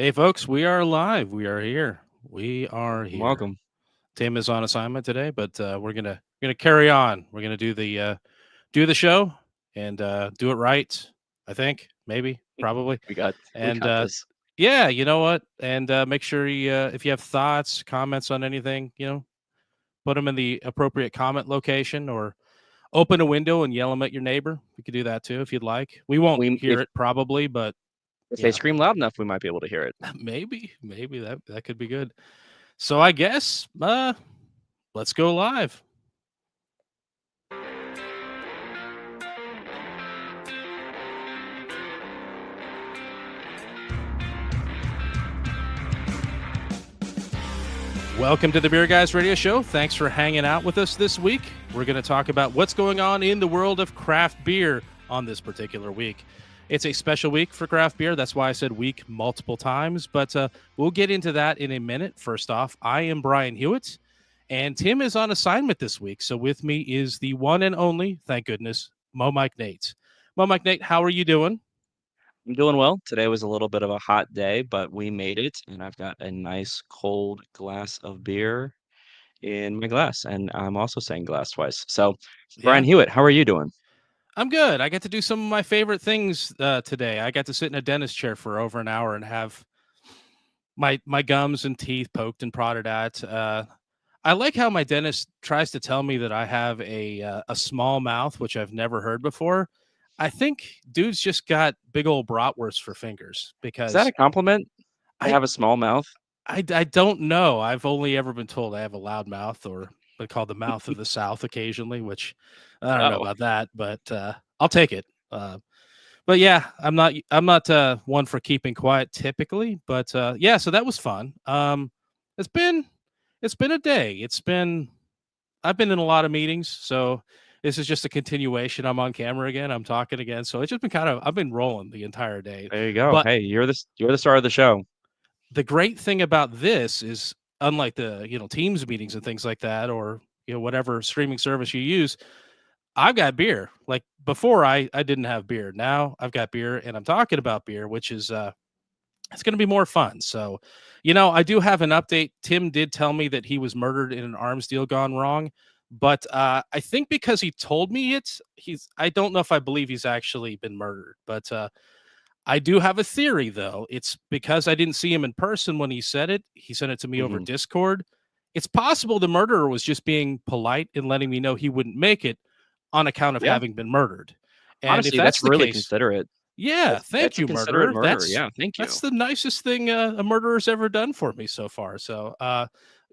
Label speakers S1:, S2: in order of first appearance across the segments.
S1: Hey, folks, we are live. We are here. We are here.
S2: Welcome.
S1: Tim is on assignment today, but we're gonna carry on. We're gonna do the show and do it right. I think maybe probably
S2: We got we
S1: and
S2: got this.
S1: yeah, you know what? And make sure you if you have thoughts, comments on anything, put them in the appropriate comment location or open a window and yell them at your neighbor. We could do that too if you'd like. We won't
S2: We
S1: hear it probably, but
S2: if they
S1: yeah,
S2: scream loud enough, we might be able to hear it.
S1: maybe that could be good. So I guess let's go live. Welcome to the Beer Guys Radio Show. Thanks for hanging out with us this week. We're going to talk about what's going on in the world of craft beer on this particular week. It's a special week for craft beer. That's why I said week multiple times, but we'll get into that in a minute. First off, I am Brian Hewitt, and Tim is on assignment this week. So with me is the one and only, thank goodness, Mo Mike Nate. Mo Mike Nate, how are you doing?
S2: I'm doing well. Today was a little bit of a hot day, but we made it, and I've got a nice cold glass of beer in my glass, and I'm also saying glass twice. So, Brian
S1: Yeah.
S2: Hewitt, how are you doing?
S1: I'm good. I get to do some of my favorite things today. I got to sit in a dentist chair for over an hour and have my gums and teeth poked and prodded at. I like how my dentist tries to tell me that I have a small mouth, which I've never heard before. I think dude's just got big old bratwurst for fingers
S2: Is that
S1: because
S2: a compliment? I
S1: I
S2: have a small mouth.
S1: I don't know. I've only ever been told I have a loud mouth or been called the mouth of the South occasionally, which I don't know
S2: Oh,
S1: about that, but I'll take it. But yeah, I'm not one for keeping quiet typically, but yeah, so that was fun. It's been it's been a day. I've been in a lot of meetings, so this is just a continuation. I'm on camera again. I'm talking again, so it's just been I've been rolling the entire day.
S2: there you go.
S1: But
S2: Hey, you're the star of the show.
S1: the great thing about this is unlike the Teams meetings and things like that, or whatever streaming service you use, I've got beer. Like before, I didn't have beer. Now I've got beer, and I'm talking about beer, which is it's going to be more fun. So, I do have an update. Tim did tell me that he was murdered in an arms deal gone wrong, but I think because he told me I don't know if I believe he's actually been murdered, but I do have a theory though. It's because I didn't see him in person when he said it. He sent it to me over
S2: Hmm.
S1: Discord. It's possible the murderer was just being polite and letting me know he wouldn't make it on account of
S2: Yeah,
S1: having been murdered. And if
S2: honestly,
S1: that's
S2: that's
S1: the
S2: really
S1: case,
S2: considerate.
S1: yeah, thank
S2: That's a
S1: you,
S2: considerate
S1: murderer.
S2: murder.
S1: That's
S2: Yeah, thank you.
S1: that's the nicest thing a murderer's ever done for me so far. So,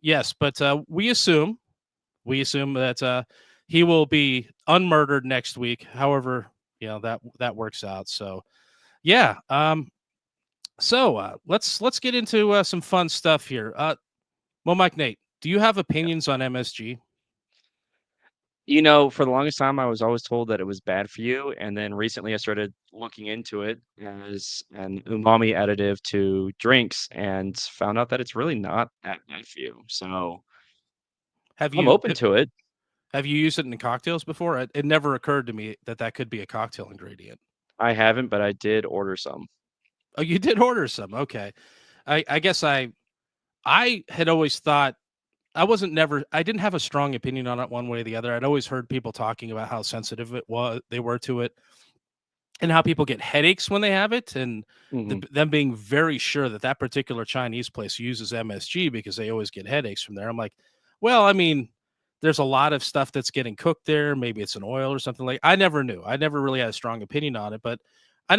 S1: yes, but we assume that he will be unmurdered next week. However, that works out. So, yeah. So let's get into some fun stuff here. Well, Mike Nate, do you have opinions on MSG?
S2: For the longest time, I was always told that it was bad for you, and then recently I started looking into it as an umami additive to drinks and found out that it's really not that bad for you. So
S1: Have
S2: I'm
S1: you
S2: open to it.
S1: have you used it in cocktails before? It never occurred to me that that could be a cocktail ingredient.
S2: I haven't, but I did order some.
S1: Oh, you did order some. Okay. I guess I had always thought I didn't have a strong opinion on it one way or the other. I'd always heard people talking about how sensitive they were to it and how people get headaches when they have it, and
S2: Hmm.
S1: them being very sure that that particular Chinese place uses MSG because they always get headaches from there. I'm like, well, I mean, there's a lot of stuff that's getting cooked there. Maybe it's an oil or something like. I never knew. I never really had a strong opinion on it, but I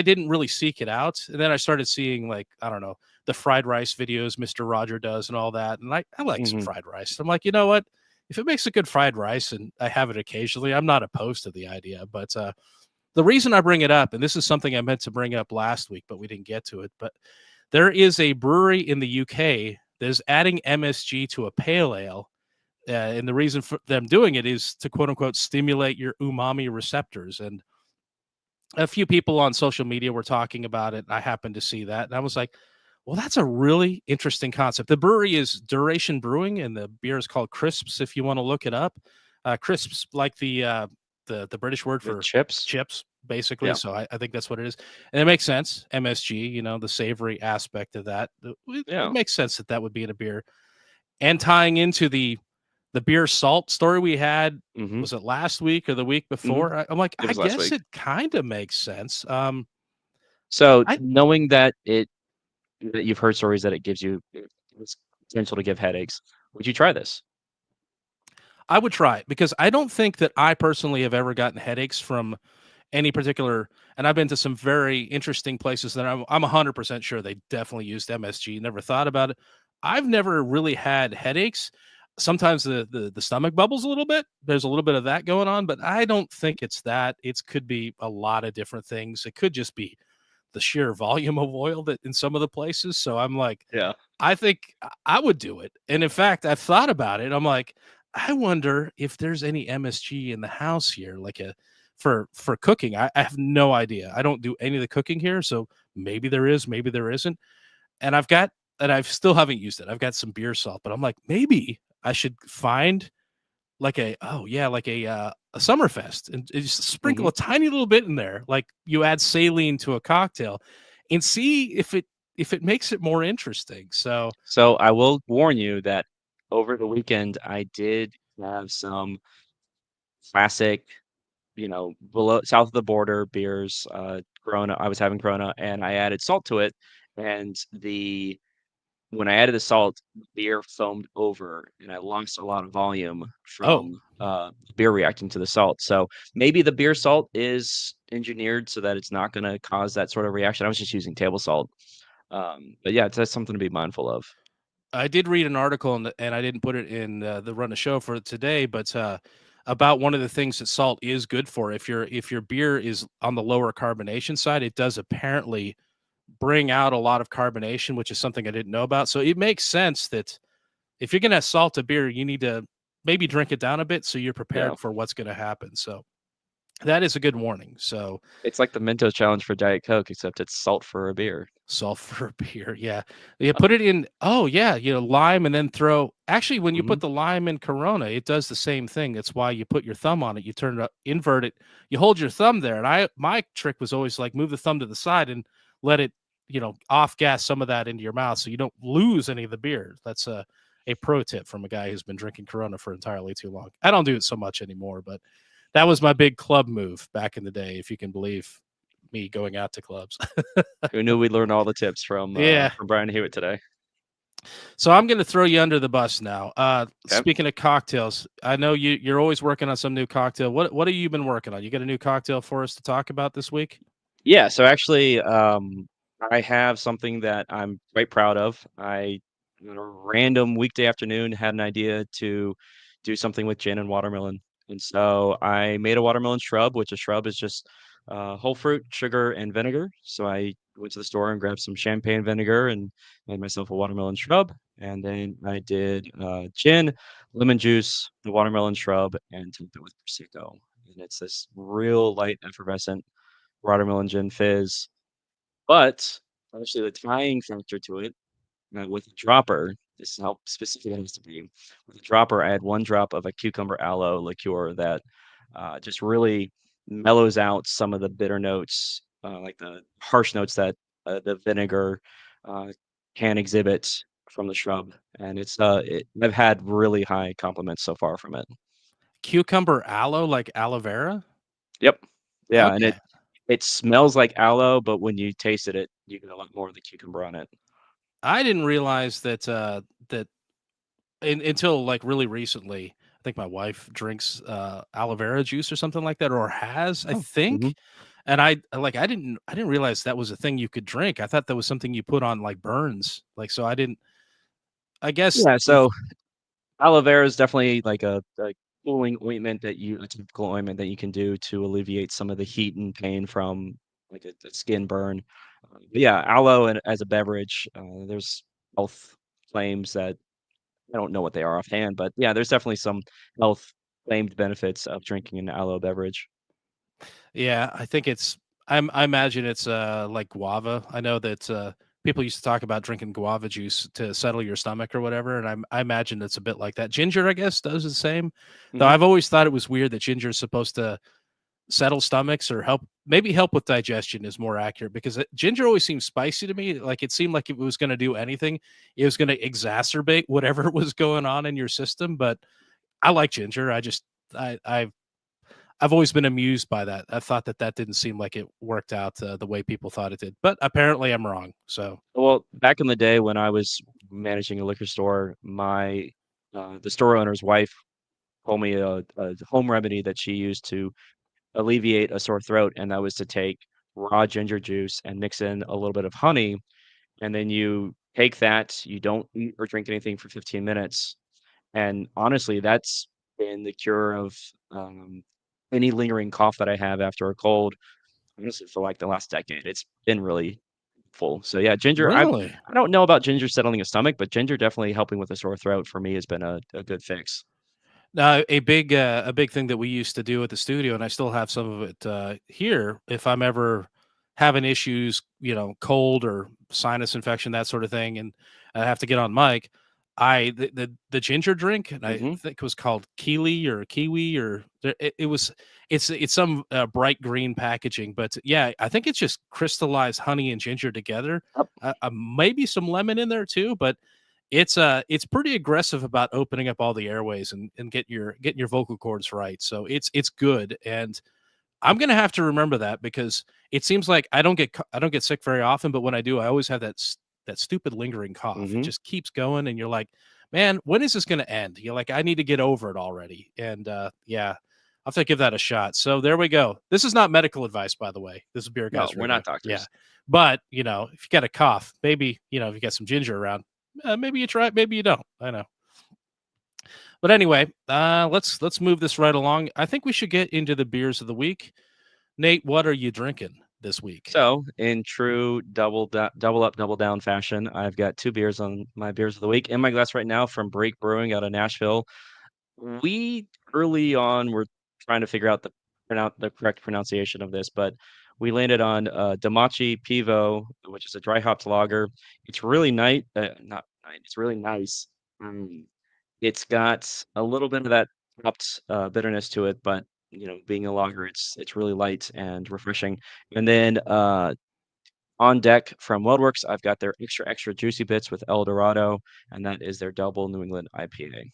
S1: didn't really seek it out. And then I started seeing like I don't know the fried rice videos Mr. Roger does and all that, and I like some
S2: Hmm.
S1: fried rice. I'm like, you know what? If it makes a good fried rice and I have it occasionally, I'm not opposed to the idea. But the reason I bring it up, and this is something I meant to bring up last week, but we didn't get to it, but there is a brewery in the UK that is adding MSG to a pale ale. And the reason for them doing it is to quote unquote stimulate your umami receptors. And a few people on social media were talking about it. And I happened to see that. And I was like, well, that's a really interesting concept. The brewery is Duration Brewing, and the beer is called Crisps. If you want to look it up, crisps like the British word
S2: The
S1: for
S2: chips.
S1: chips, basically.
S2: Yeah.
S1: So I think that's what it is. And it makes sense. MSG, the savory aspect of that. It
S2: Yeah.
S1: makes sense that that would be in a beer. And tying into the beer salt story we had,
S2: Mhm.
S1: was it last week or the week
S2: Mhm.
S1: before? I'm like,
S2: It
S1: I
S2: was last
S1: guess
S2: week.
S1: it kind of makes sense.
S2: So,
S1: I
S2: knowing that you've heard stories that it gives you it's potential to give headaches, would you try this?
S1: I would try it because I don't think that I personally have ever gotten headaches from any particular. And I've been to some very interesting places that I'm 100% sure they definitely used MSG. Never thought about it. I've never really had headaches. Sometimes the stomach bubbles a little bit. There's a little bit of that going on, but I don't think it's that. It could be a lot of different things. It could just be the sheer volume of oil that in some of the places. So I'm like,
S2: Yeah.
S1: I think I would do it. And in fact, I've thought about it. I'm like, I wonder if there's any MSG in the house here, like a for cooking. I have no idea. I don't do any of the cooking here, so maybe there is, maybe there isn't. And I've still haven't used it. I've got some beer salt, but I'm like, maybe I should find like a Summerfest and just sprinkle
S2: Mhm.
S1: a tiny little bit in there, like you add saline to a cocktail, and see if it makes it more interesting. So
S2: So, I will warn you that over the weekend, I did have some classic, below south of the border beers, Corona. I was having Corona, and I added salt to it, and the when I added the salt, the beer foamed over, and I lost a lot of volume
S1: oh,
S2: from, beer reacting to the salt. So, maybe the beer salt is engineered so that it's not gonna cause that sort of reaction. I was just using table salt. But yeah, that's something to be mindful of.
S1: I did read an article and I didn't put it in the run of show for today, but about one of the things that salt is good for. If your beer is on the lower carbonation side, it does apparently bring out a lot of carbonation, which is something I didn't know about. So it makes sense that if you're gonna salt a beer, you need to maybe drink it down a bit so you're
S2: Yeah.
S1: prepared for what's going to happen. So that is a good warning. So
S2: It's like the Mentos challenge for Diet Coke, except it's salt for a beer.
S1: sulfur beer, yeah. You put it in, oh, yeah, lime and then throw actually, when you
S2: Mhm.
S1: put the lime in Corona, it does the same thing. That's why you put your thumb on it. You turn it up, invert it, you hold your thumb there, and my trick was always, like, move the thumb to the side and let it, off gas some of that into your mouth so you don't lose any of the beer. That's a pro tip from a guy who's been drinking Corona for entirely too long. I don't do it so much anymore, but that was my big club move back in the day, if you can believe me going out to clubs.
S2: Who knew we'd learn all the tips
S1: Yeah.
S2: from Brian Hewitt today?
S1: So I'm going to throw you under the bus now.
S2: Okay.
S1: Speaking of cocktails, I know you're always working on some new cocktail. What have you been working on? You got a new cocktail for us to talk about this week?
S2: Yeah, so actually, I have something that I'm quite proud of. On a random weekday afternoon, had an idea to do something with gin and watermelon. And so I made a watermelon shrub, which a shrub is just whole fruit, sugar, and vinegar. So I went to the store and grabbed some champagne vinegar and made myself a watermelon shrub. And then I did gin, lemon juice, the watermelon shrub, and topped it with prosecco. And it's this real light, effervescent watermelon gin fizz. But actually, the tying factor to it with a dropper, this is how specific it has to be. With a dropper, I had one drop of a cucumber aloe liqueur that just really mellows out some of the bitter notes, like the harsh notes that the vinegar uh, can exhibit from the shrub. And I've had really high compliments so far from it.
S1: Cucumber aloe, like aloe vera?
S2: Yep. Yeah, and
S1: Okay.
S2: it smells like aloe, but when you tasted it, you get a lot more of the cucumber on it.
S1: I didn't realize that until like really recently. I think my wife drinks aloe vera juice or something like that, or has, I
S2: Oh. Mhm.
S1: think. And I didn't realize that was a thing you could drink. I thought that was something you put on like burns. Like, so I didn't. I guess
S2: Yeah, so aloe vera is definitely like a cooling ointment a typical ointment that you can do to alleviate some of the heat and pain from like a skin burn. But yeah, aloe as a beverage, there's health claims that I don't know what they are offhand, but yeah, there's definitely some health claimed benefits of drinking an aloe beverage.
S1: Yeah, I think I imagine it's like guava. I know that people used to talk about drinking guava juice to settle your stomach or whatever, and I imagine it's a bit like that. Ginger, I guess, does the same. Though
S2: Mhm.
S1: I've always thought it was weird that ginger is supposed to settle stomachs or help with digestion is more accurate because ginger always seems spicy to me. Like it seemed like if it was going to do anything, it was going to exacerbate whatever was going on in your system. But I like ginger. I I've always been amused by that. I thought that didn't seem like it worked out the way people thought it did, but apparently I'm wrong. So
S2: Well, back in the day when I was managing a liquor store, my the store owner's wife told me a home remedy that she used to alleviate a sore throat, and that was to take raw ginger juice and mix in a little bit of honey, and then you take that, you don't eat or drink anything for 15 minutes, and honestly, that's been the cure of, um, any lingering cough that I have after a cold, honestly, for, like, the last decade. It's been really full. So, yeah, ginger,
S1: really,
S2: I don't know about ginger settling a stomach, but ginger definitely helping with a sore throat for me has been a good fix.
S1: now a big thing that we used to do at the studio, and I still have some of it here. If I'm ever having issues, cold or sinus infection, that sort of thing, and I have to get on mic, the ginger drink, and I
S2: Mhm.
S1: think it was called Keely or Kiwi or it was it's some bright green packaging, but yeah, I think it's just crystallized honey and ginger together.
S2: Yep.
S1: Maybe some lemon in there too, but it's pretty aggressive about opening up all the airways and getting your vocal cords right. So it's good, and I'm gonna have to remember that because it seems like I don't get sick very often, but when I do, I always have that stupid lingering cough. It
S2: Mhm.
S1: just keeps going, and you're like, man, when is this gonna end? You're like, I need to get over it already. And yeah, I'll have to give that a shot. So there we go. This is not medical advice, by the way. This is Beer
S2: No,
S1: Guys
S2: we're
S1: Radio.
S2: not
S1: Yeah,
S2: doctors.
S1: but if you got a cough, maybe if you got some ginger around, maybe you try it, maybe you don't. I know. But anyway, let's move this right along. I think we should get into the beers of the week. Nate, what are you drinking this week?
S2: So, in true double up, double down fashion, I've got 2 beers on my beers of the week in my glass right now from Break Brewing out of Nashville. We early on were trying to figure out the correct pronunciation of this, but we landed on Damachi Pivo, which is a dry hopped lager. It's really nice, not nice. It's really nice. Um, it's got a little bit of that hopped bitterness to it, but being a lager, it's really light and refreshing. And then on deck from WeldWorks, I've got their extra juicy bits with El Dorado, and that is their double New England IPA.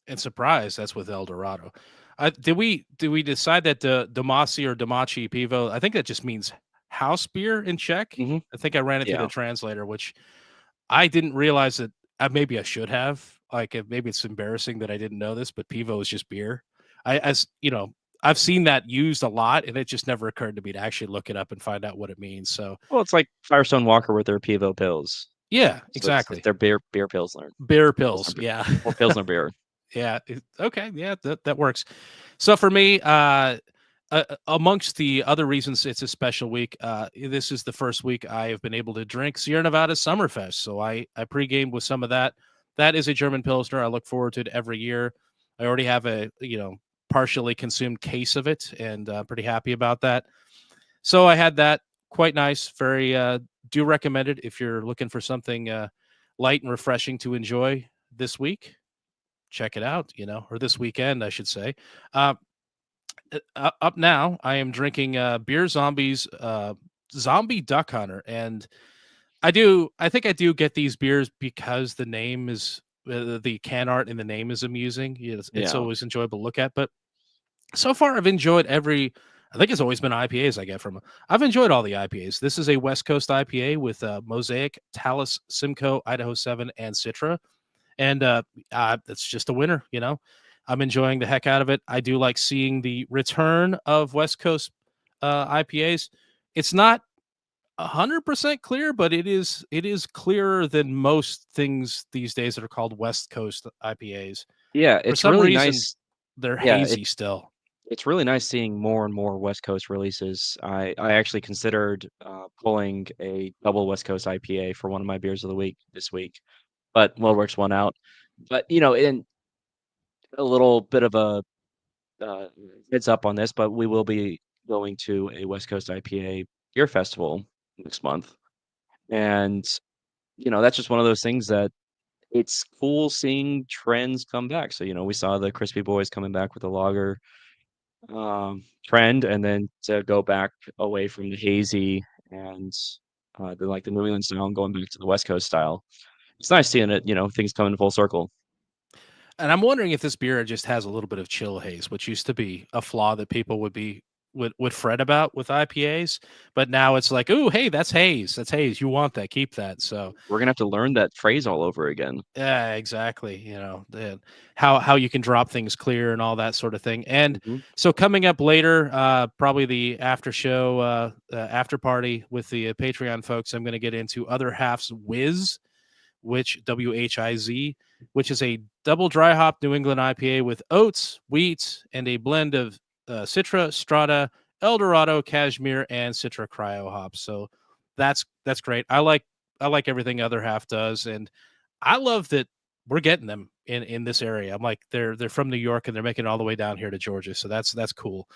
S1: And surprise, that's with El Dorado. Did we decide that the Damasi or Damachi Pivo? I think that just means house beer in Czech.
S2: Hmm.
S1: I think I ran it through the
S2: Yeah.
S1: translator, which I didn't realize that. Maybe I should have. Like, maybe it's embarrassing that I didn't know this, but Pivo is just beer. As I've seen that used a lot, and it just never occurred to me to actually look it up and find out what it means. So,
S2: Well, it's like Firestone Walker with their Pivo pills.
S1: yeah,
S2: So it's
S1: exactly.
S2: their beer pilsner.
S1: Beer
S2: Pilsner
S1: pills.
S2: beer
S1: Yeah,
S2: or pilsner beer.
S1: yeah. Okay, yeah, that works. So for me, amongst the other reasons it's a special week, this is the first week I have been able to drink Sierra Nevada Summerfest. So I pregame with some of that. That is a German Pilsner. I look forward to it every year. I already have a partially consumed case of it, and pretty happy about that. So I had that. Quite nice. Very do recommend it if you're looking for something light and refreshing to enjoy this week. Check it out, or this weekend, I should say. Uh, Up now, I am drinking Beer Zombies Zombie Duck Hunter, and I think I do get these beers because the name is the can art in the name is amusing. It's
S2: Yeah.
S1: always enjoyable to look at. But so far, I've enjoyed every. I think it's always been IPAs I get from them. I've enjoyed all the IPAs. This is a West Coast IPA with Mosaic, Talus, Simcoe, Idaho 7, and Citra, and it's just a winner. I'm enjoying the heck out of it. I do like seeing the return of West Coast IPAs. It's not 100% clear, but it is clearer than most things these days that are called West Coast IPAs.
S2: Yeah,
S1: For
S2: it's
S1: some
S2: really
S1: reason,
S2: nice.
S1: they're
S2: Yeah,
S1: hazy still.
S2: it's really nice seeing more and more West Coast releases. I actually considered pulling a double West Coast IPA for one of my beers of the week this week, but WeldWorks won out. But in a little bit of a uh, heads up on this, but we will be going to a West Coast IPA beer festival next month, and that's just one of those things that it's cool seeing trends come back. So we saw the Crispy Boys coming back with a lager. trend, and then to go back away from the hazy and the New England style and going back to the West Coast style. It's nice seeing it, things coming full circle.
S1: And I'm wondering if this beer just has a little bit of chill haze, which used to be a flaw that people would fret about with IPAs, but now it's like, "Ooh, hey, that's haze. That's haze. You want that. Keep that." So,
S2: We're gonna have to learn that phrase all over again.
S1: yeah, exactly. How you can drop things clear and all that sort of thing. And
S2: Mhm.
S1: so coming up later, probably the after show, after party with the Patreon folks, I'm going to get into Other Half's Whiz, which WHIZ, which is a double dry hop New England IPA with oats, wheat, and a blend of Citra, Strata, Eldorado, Cashmere, and Citra Cryo hops. So that's great. I like everything Other Half does, and I love that we're getting them in this area. I'm like they're from New York and they're making it all the way down here to Georgia, so that's cool.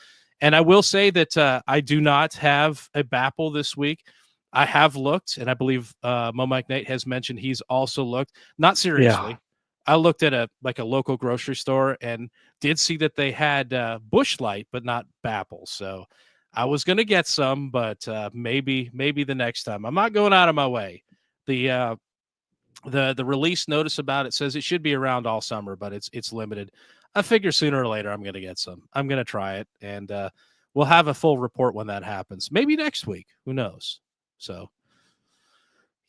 S1: And I will say that I do not have a Bapple this week. I have looked, and I believe Mo Mike Nate has mentioned he's also looked. Not
S2: Yeah.
S1: seriously. I looked at a local grocery store and did see that they had Bush Light, but not Bapple. So I was gonna get some, but maybe the next time. I'm not going out of my way. The the release notice about it says it should be around all summer, but it's limited. I figure sooner or later I'm going to get some. I'm going to try it, and we'll have a full report when that happens. Maybe next week. Who knows? So,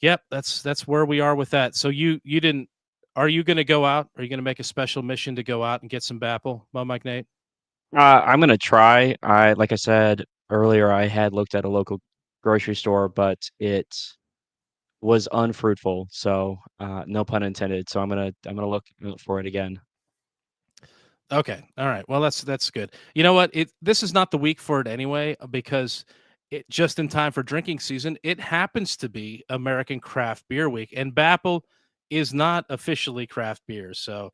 S1: yep, that's where we are with that. So you didn't. Are you going to go out? Are you going to make a special mission to go out and get some Bapple, Mo Mike Nate?
S2: I'm gonna try. Like I said earlier, I had looked at a local grocery store, but it was unfruitful. So, no pun intended. So I'm gonna look out for it again.
S1: Okay. All right. Well, that's good. You know what? This is not the week for it anyway, because it just in time for drinking season. It happens to be American Craft Beer Week, and Bapple is not officially craft beer. So,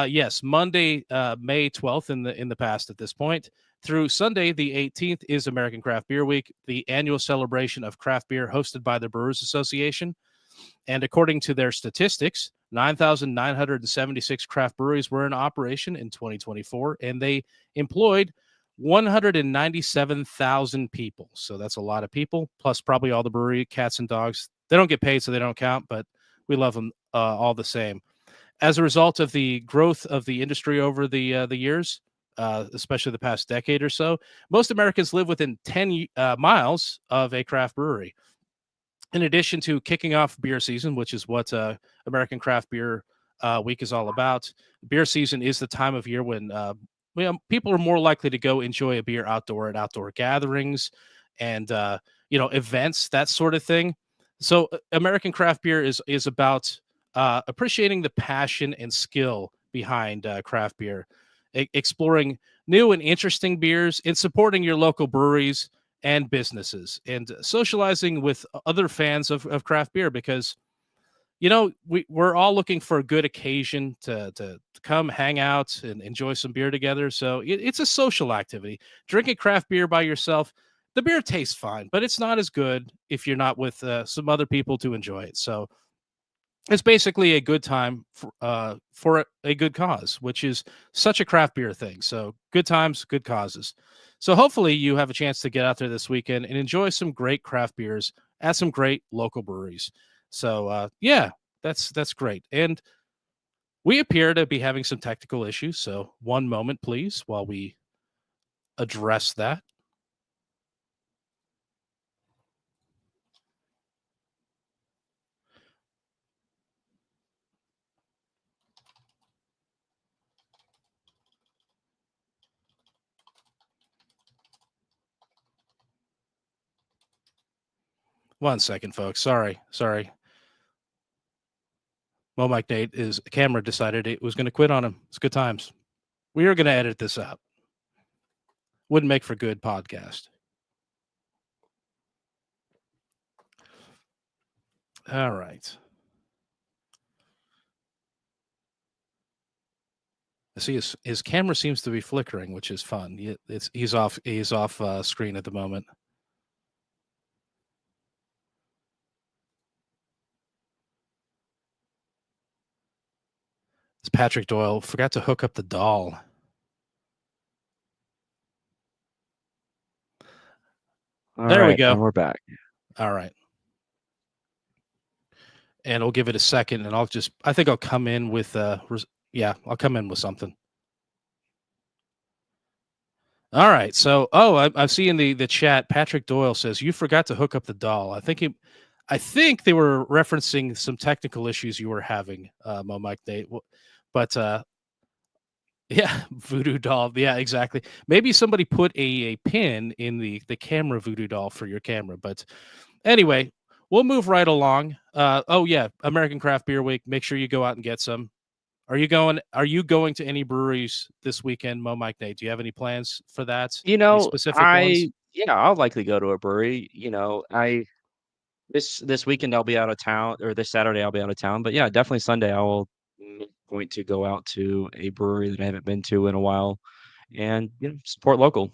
S1: yes, Monday, May 12th in the past at this point, through Sunday the 18th is American Craft Beer Week, the annual celebration of craft beer hosted by the Brewers Association. And according to their statistics, 9,976 craft breweries were in operation in 2024, and they employed 197,000 people. So that's a lot of people, plus probably all the brewery cats and dogs. They don't get paid, so they don't count, but we love them all the same. As a result of the growth of the industry over the years, especially the past decade or so, most Americans live within 10 miles of a craft brewery. In addition to kicking off beer season, which is what American Craft Beer Week is all about, beer season is the time of year when people are more likely to go enjoy a beer outdoor at outdoor gatherings and events, that sort of thing. So American Craft Beer is about appreciating the passion and skill behind craft beer, exploring new and interesting beers, and supporting your local breweries and businesses, and socializing with other fans of craft beer, because we're all looking for a good occasion to come hang out and enjoy some beer together. So it's a social activity. Drinking craft beer by yourself, the beer tastes fine, but it's not as good if you're not with some other people to enjoy it. So it's basically a good time for a good cause, which is such a craft beer thing. So good times, good causes. So hopefully you have a chance to get out there this weekend and enjoy some great craft beers at some great local breweries. So yeah, that's great. And we appear to be having some technical issues. So one moment, please, while we address that. 1 second, folks. Sorry. Well, Mike Nate, his camera decided it was going to quit on him. It's good times. We are going to edit this out. Wouldn't make for good podcast. All right. I see his camera seems to be flickering, which is fun. He's off screen at the moment. It's Patrick Doyle forgot to hook up the doll.
S2: All
S1: There we
S2: right,
S1: go.
S2: and we're back.
S1: All right. And we'll give it a second and I think I'll come in with yeah, I'll come in with something. All right. So, I'm seeing the chat. Patrick Doyle says you forgot to hook up the doll. I think they were referencing some technical issues you were having, Mo Mike Nate. But yeah, voodoo doll. Yeah, exactly. Maybe somebody put a pin in the camera voodoo doll for your camera. But anyway, we'll move right along. Oh yeah, American Craft Beer Week. Make sure you go out and get some. Are you going to any breweries this weekend, Mo Mike Nate? Do you have any plans for that? Any specific ones?
S2: I'll likely go to a brewery. I this weekend I'll be out of town, or this Saturday I'll be out of town. But yeah, definitely Sunday I will make a point to go out to a brewery that I haven't been to in a while, and support local.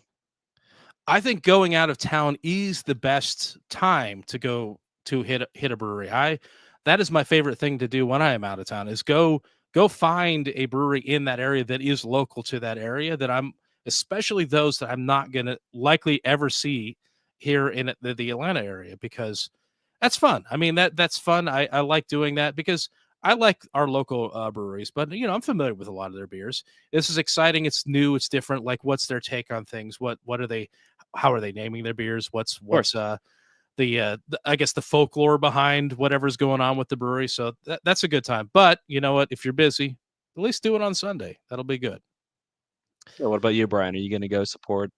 S1: I think going out of town is the best time to go to hit a brewery. I That is my favorite thing to do when I am out of town is go find a brewery in that area that is local to that area that I'm especially those that I'm not going to likely ever see here in the Atlanta area because that's fun. I mean that's fun. I like doing that because I like our local breweries, but I'm familiar with a lot of their beers. This is exciting. It's new. It's different. Like, what's their take on things? What are they? How are they naming their beers?
S2: Of course.
S1: The I guess the folklore behind whatever's going on with the brewery. So that's a good time. But you know what? If you're busy, at least do it on Sunday. That'll be good.
S2: So what about you, Brian? Are you going to go support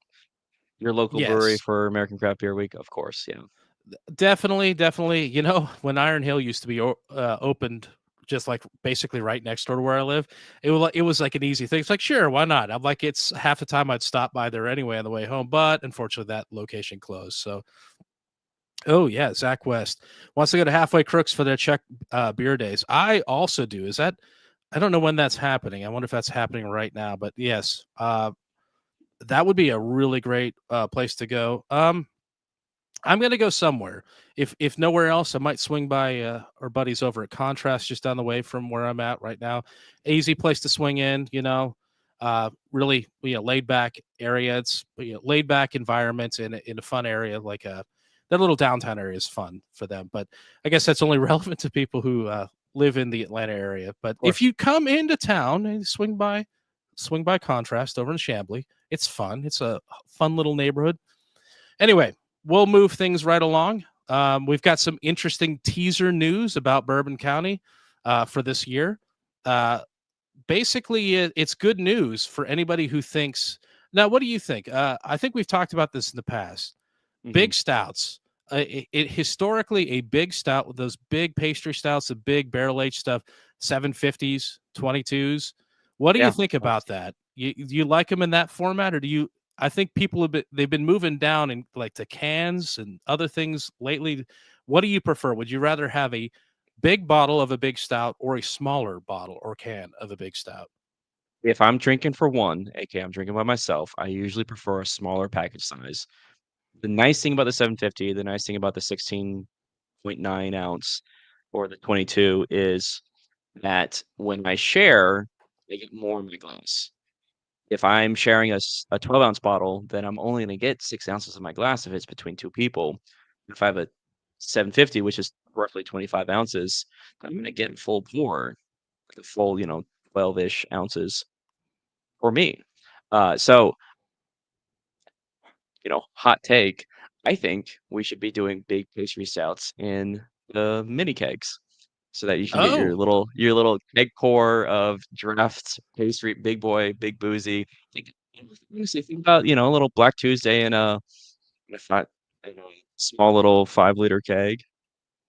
S2: your local brewery
S1: Yes,
S2: for American Craft Beer Week? Of course, yeah.
S1: definitely, definitely. When Iron Hill used to be opened, just like basically right next door to where I live, it was like an easy thing. It's like, sure, why not? I'm like, it's half the time I'd stop by there anyway on the way home, but unfortunately that location closed. So, oh yeah, Zach West wants to go to Halfway Crooks for their Czech beer days. I also do. Is that? I don't know when that's happening. I wonder if that's happening right now. But yes, that would be a really great place to go. I'm gonna go somewhere. If nowhere else, I might swing by our buddies over at Contrast, just down the way from where I'm at right now. Easy place to swing in, really laid back area. It's laid back environment in a fun area like that little downtown area is fun for them. But I guess that's only relevant to people who live in the Atlanta area. But
S2: Of
S1: if
S2: course.
S1: you come into town and swing by Contrast over in Chambly, it's fun. It's a fun little neighborhood. Anyway, we'll move things right along. We've got some interesting teaser news about Bourbon County for this year. Uh, Basically, it's good news for anybody who thinks. Now, what do you think? I think we've talked about this in the past.
S2: Hmm.
S1: Big stouts. It historically a big stout with those big pastry stouts, the big barrel aged stuff, 750s, 22s. What do you
S2: Yeah.
S1: think about that? You like them in that format, or do you? I think people they've been moving down in like the cans and other things lately. What do you prefer? Would you rather have a big bottle of a big stout or a smaller bottle or can of a big stout?
S2: If I'm drinking for one, aka I'm drinking by myself, I usually prefer a smaller package size. The nice thing about the 750, the nice thing about the 16.9 ounce or the 22 is that when I share, I get more in my glass. If I'm sharing a 12-ounce bottle, then I'm only going to get 6 ounces of my glass if it's between two people. If I have a 750, which is roughly 25 ounces, I'm going to get full pour, the full, 12-ish ounces for me. So, hot take. I think we should be doing big pastry stouts in the mini kegs so that you can get your
S1: Oh,
S2: little keg pour of draft pastry, big boy, big boozy. Think, honestly, think about a little Black Tuesday in a fat, in a small little 5-liter keg.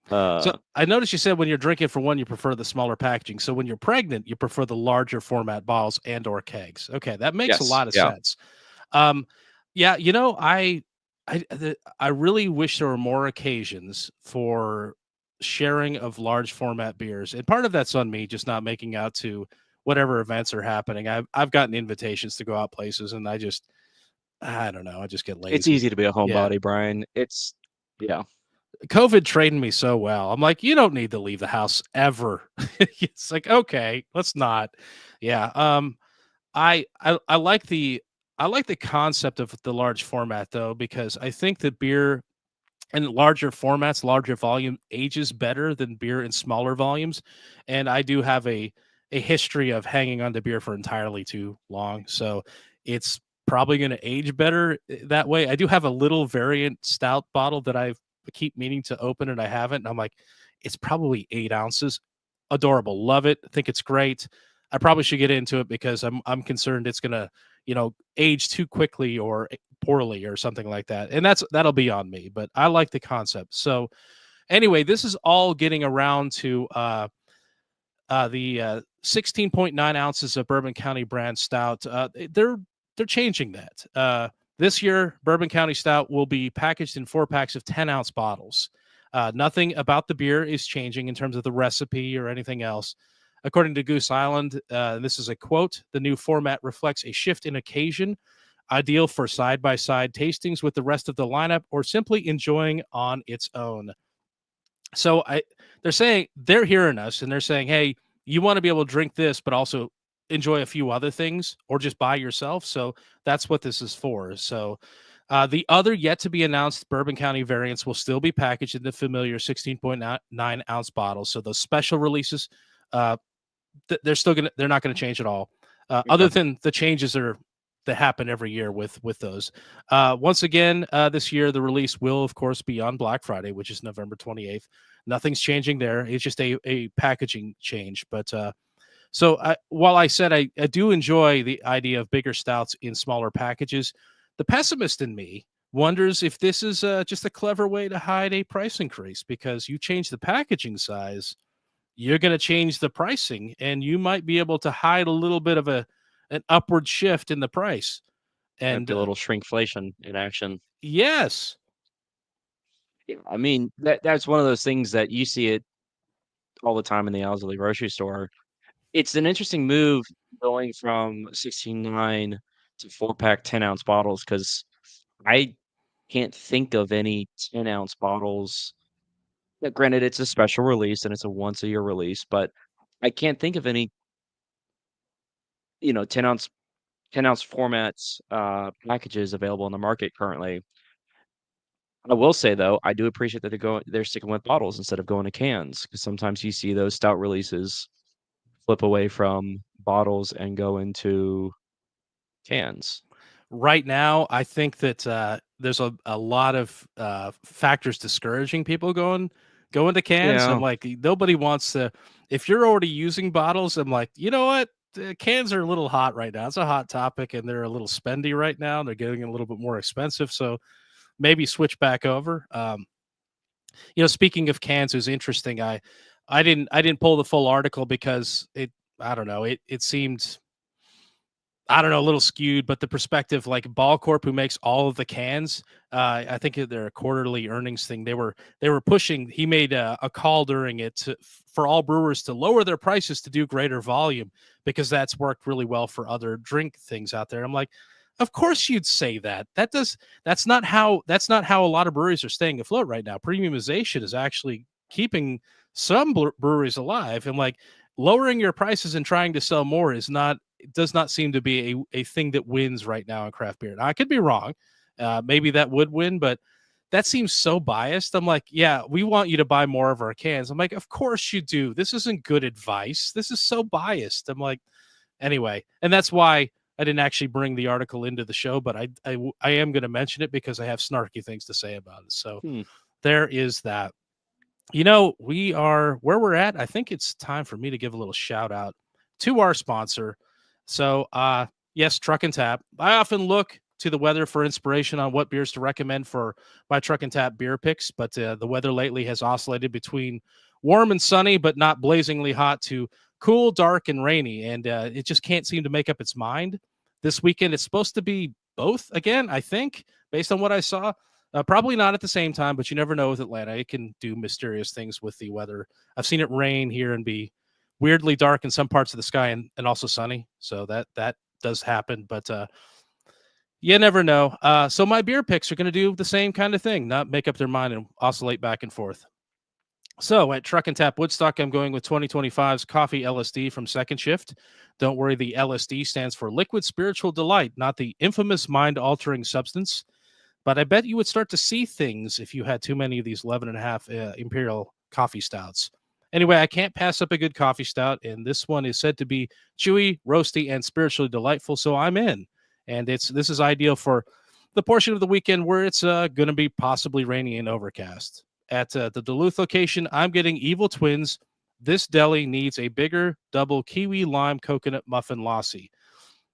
S1: so
S2: Uh,
S1: I noticed you said when you're drinking for one, you prefer the smaller packaging. So when you're pregnant, you prefer the larger format bottles and or kegs. Okay, that makes a
S2: yes,
S1: lot of
S2: yeah.
S1: sense. Um, yeah, I really wish there were more occasions for sharing of large format beers, and part of that's on me just not making out to whatever events are happening. I've gotten invitations to go out places, and I don't know, I just get
S2: It's
S1: lazy.
S2: easy to be a
S1: Yeah,
S2: homebody, Brian. Yeah.
S1: COVID trained me so well. I'm like, you don't need to leave the house ever. It's like, okay, let's not. Yeah. I like the concept of the large format though, because I think that beer and larger formats, larger volume ages better than beer in smaller volumes. And I do have a history of hanging on to beer for entirely too long, so it's probably going to age better that way. I do have a little variant stout bottle that I keep meaning to open and I haven't. And I'm like, it's probably 8 ounces. Adorable, love it. Think it's great. I probably should get into it because I'm concerned it's gonna age too quickly or poorly or something like that. And that'll be on me, but I like the concept. So anyway, this is all getting around to the 16.9 ounces of Bourbon County brand stout. They're changing that. This year, Bourbon County Stout will be packaged in 4 packs of 10-ounce bottles. Nothing about the beer is changing in terms of the recipe or anything else. According to Goose Island, this is a quote: "The new format reflects a shift in occasion, ideal for side-by-side tastings with the rest of the lineup or simply enjoying on its own." So they're saying they're hearing us and they're saying, hey, you want to be able to drink this, but also enjoy a few other things or just buy yourself. So that's what this is for. So the other yet to be announced Bourbon County variants will still be packaged in the familiar 16.9 ounce bottles. So those special releases, uh, they're not going to change at all. Other
S2: Okay.
S1: than the changes that happen every year with those. Once again, this year the release will of course be on Black Friday, which is November 28th. Nothing's changing there. It's just a packaging change. But while I said I do enjoy the idea of bigger stouts in smaller packages, the pessimist in me wonders if this is just a clever way to hide a price increase, because you change the packaging size, you're going to change the pricing, and you might be able to hide a little bit of an upward shift in the price.
S2: Might
S1: And
S2: be a little shrinkflation in action.
S1: yes,
S2: Yeah, I mean, that's one of those things that you see it all the time in the aisles of the grocery store. It's an interesting move going from 16.9 to 4-pack 10-ounce bottles, because I can't think of any 10-ounce bottles. Now, granted, it's a special release and it's a once a year release, but I can't think of any, 10-ounce formats, packages available in the market currently. I will say though, I do appreciate that they're sticking with bottles instead of going to cans, because sometimes you see those stout releases flip away from bottles and go into cans.
S1: right now I think that there's a lot of factors discouraging people going to cans. I'm
S2: Yeah,
S1: like, nobody wants to. If you're already using bottles, I'm like, you know what? Cans are a little hot right now. It's a hot topic, and they're a little spendy right now. They're getting a little bit more expensive, so maybe switch back over. Speaking of cans, it was interesting. I didn't pull the full article because I don't know, it seemed, I don't know, a little skewed, but the perspective, like Ball Corp, who makes all of the cans, I think they're a quarterly earnings thing. They were pushing. He made a call during it for all brewers to lower their prices to do greater volume, because that's worked really well for other drink things out there. I'm like, of course you'd say that. That's not how a lot of breweries are staying afloat right now. Premiumization is actually keeping some breweries alive, and like lowering your prices and trying to sell more is not it does not seem to be a thing that wins right now in craft beer. Now, I could be wrong. Maybe that would win, but that seems so biased. I'm like, yeah, we want you to buy more of our cans. I'm like, of course you do. This isn't good advice. This is so biased. I'm like, anyway, and that's why I didn't actually bring the article into the show, but I am going to mention it because I have snarky things to say about it. So
S2: hmm,
S1: there is that. We are where we're at. I think it's time for me to give a little shout out to our sponsor. So, yes, Truck and Tap. I often look to the weather for inspiration on what beers to recommend for my Truck and Tap beer picks, but the weather lately has oscillated between warm and sunny, but not blazingly hot, to cool, dark, and rainy, and it just can't seem to make up its mind. This weekend, it's supposed to be both again, I think, based on what I saw. Probably not at the same time, but you never know with Atlanta. It can do mysterious things with the weather. I've seen it rain here and be weirdly dark in some parts of the sky, and also sunny. So that does happen, but you never know. So my beer picks are going to do the same kind of thing, not make up their mind and oscillate back and forth. So at Truck and Tap Woodstock, I'm going with 2025's Coffee LSD from Second Shift. Don't worry, the LSD stands for Liquid Spiritual Delight, not the infamous mind altering substance. but I bet you would start to see things if you had too many of these 11 and a half imperial coffee stouts. Anyway, I can't pass up a good coffee stout, and this one is said to be chewy, roasty, and spiritually delightful. So I'm in, and this is ideal for the portion of the weekend where it's going to be possibly rainy and overcast. At the Duluth location, I'm getting Evil Twins. This deli needs a bigger double kiwi lime coconut muffin lassi.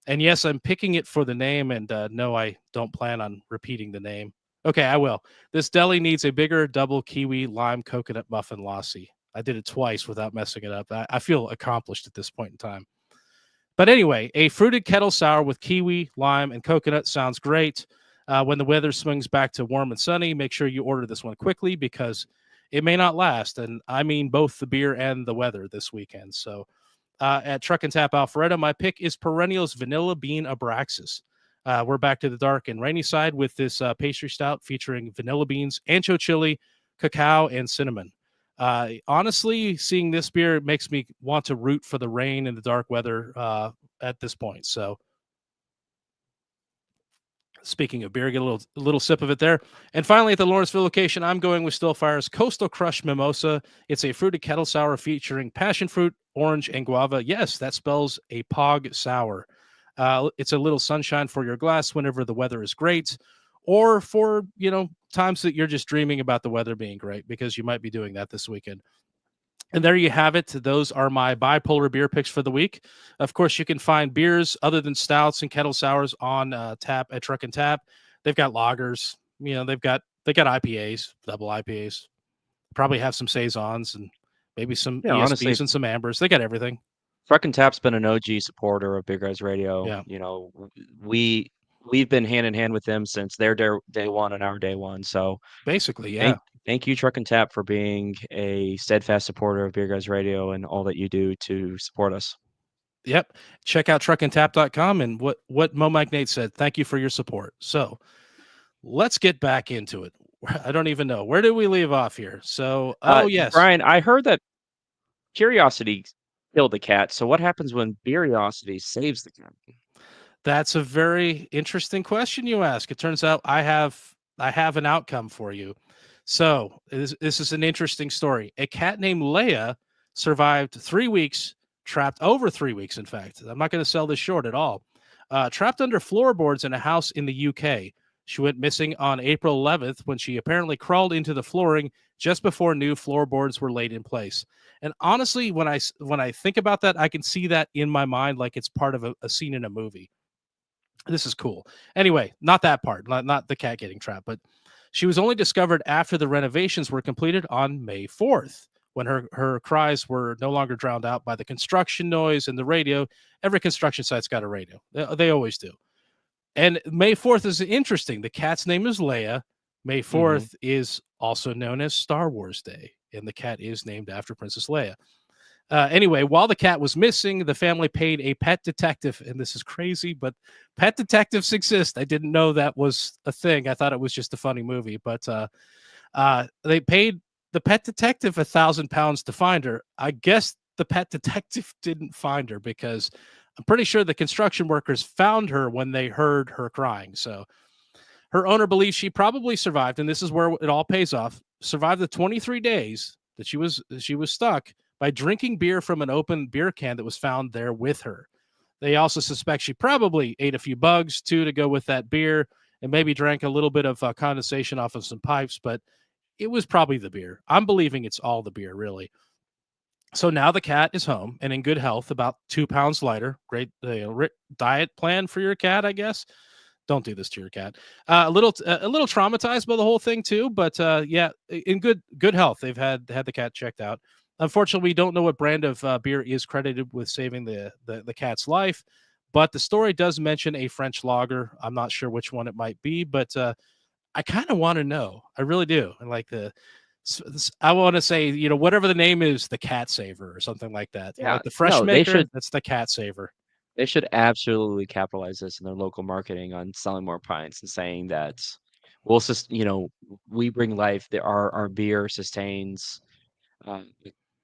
S1: And yes, I'm picking it for the name, and no, I don't plan on repeating the name. Okay, I will. This deli needs a bigger double kiwi lime coconut muffin lassi. I did it twice without messing it up. I feel accomplished at this point in time. But anyway, a fruited kettle sour with kiwi, lime, and coconut sounds great. When the weather swings back to warm and sunny, make sure you order this one quickly because it may not last. And I mean both the beer and the weather this weekend. So at Truck and Tap Alpharetta, my pick is Perennial's Vanilla Bean Abraxas. We're back to the dark and rainy side with this pastry stout featuring vanilla beans, ancho chili, cacao, and cinnamon. Honestly, seeing this beer makes me want to root for the rain and the dark weather at this point. So, speaking of beer, get a little sip of it there. And finally, at the Lawrenceville location, I'm going with Stillfire's Coastal Crush Mimosa. It's a fruited kettle sour featuring passion fruit, orange, and guava. Yes, that spells a pog sour. It's a little sunshine for your glass whenever the weather is great, or for times that you're just dreaming about the weather being great because you might be doing that this weekend. And there you have it. Those are my bipolar beer picks for the week. Of course, you can find beers other than stouts and kettle sours on tap at Truck and Tap. They've got lagers. They got IPAs, double IPAs. Probably have some saisons and maybe some
S2: Yeah, honestly,
S1: ESBs and some ambers. They got everything.
S2: Truck and Tap's been an OG supporter of Big Guys Radio.
S1: Yeah,
S2: We we've been hand in hand with them since their day one and our day one. So
S1: basically, yeah.
S2: thank thank you, Truck and Tap, for being a steadfast supporter of Beer Guys Radio and all that you do to support us.
S1: Yep. Check out truckandtap.com and what Mo Magnate said. Thank you for your support. So let's get back into it. I don't even know. Where did we leave off here? So, oh, yes.
S2: Brian, I heard that curiosity killed the cat. So what happens when Beer-iosity saves the cat?
S1: That's a very interesting question you ask. It turns out I have an outcome for you. So this is an interesting story. A cat named Leia survived 3 weeks, trapped over 3 weeks. In fact, I'm not going to sell this short at all. Trapped under floorboards in a house in the UK. She went missing on April 11th when she apparently crawled into the flooring just before new floorboards were laid in place. And honestly, when I think about that, I can see that in my mind like it's part of a scene in a movie. This is cool. Anyway, not that part, not the cat getting trapped, but she was only discovered after the renovations were completed on May 4th, when her cries were no longer drowned out by the construction noise and the radio. Every construction site's got a radio. They always do. And May 4th is interesting. The cat's name is Leia. May
S2: Hmm.
S1: 4th is also known as Star Wars Day, and the cat is named after Princess Leia. Anyway, while the cat was missing, the family paid a pet detective, and this is crazy, but pet detectives exist. I didn't know that was a thing. I thought it was just a funny movie, but they paid the pet detective £1,000 to find her. I guess the pet detective didn't find her because I'm pretty sure the construction workers found her when they heard her crying. So her owner believes she probably survived, and this is where it all pays off. Survived the 23 days that she was stuck by drinking beer from an open beer can that was found there with her. They also suspect she probably ate a few bugs too to go with that beer, and maybe drank a little bit of condensation off of some pipes, but it was probably the beer. I'm believing it's all the beer, really. So now the cat is home and in good health, about 2 pounds lighter. Great diet plan for your cat, I guess. Don't do this to your cat. A little traumatized by the whole thing too, but yeah, in good health. They've had the cat checked out. Unfortunately, we don't know what brand of beer is credited with saving the cat's life, but the story does mention a French lager. I'm not sure which one it might be, but I kind of want to know. I really do. And like I want to say, whatever the name is, the cat saver or something like that.
S2: Yeah,
S1: Like the fresh
S2: no, they
S1: maker,
S2: should
S1: that's the cat saver.
S2: they should absolutely capitalize this in their local marketing on selling more pints and saying that we bring life. Our beer uh,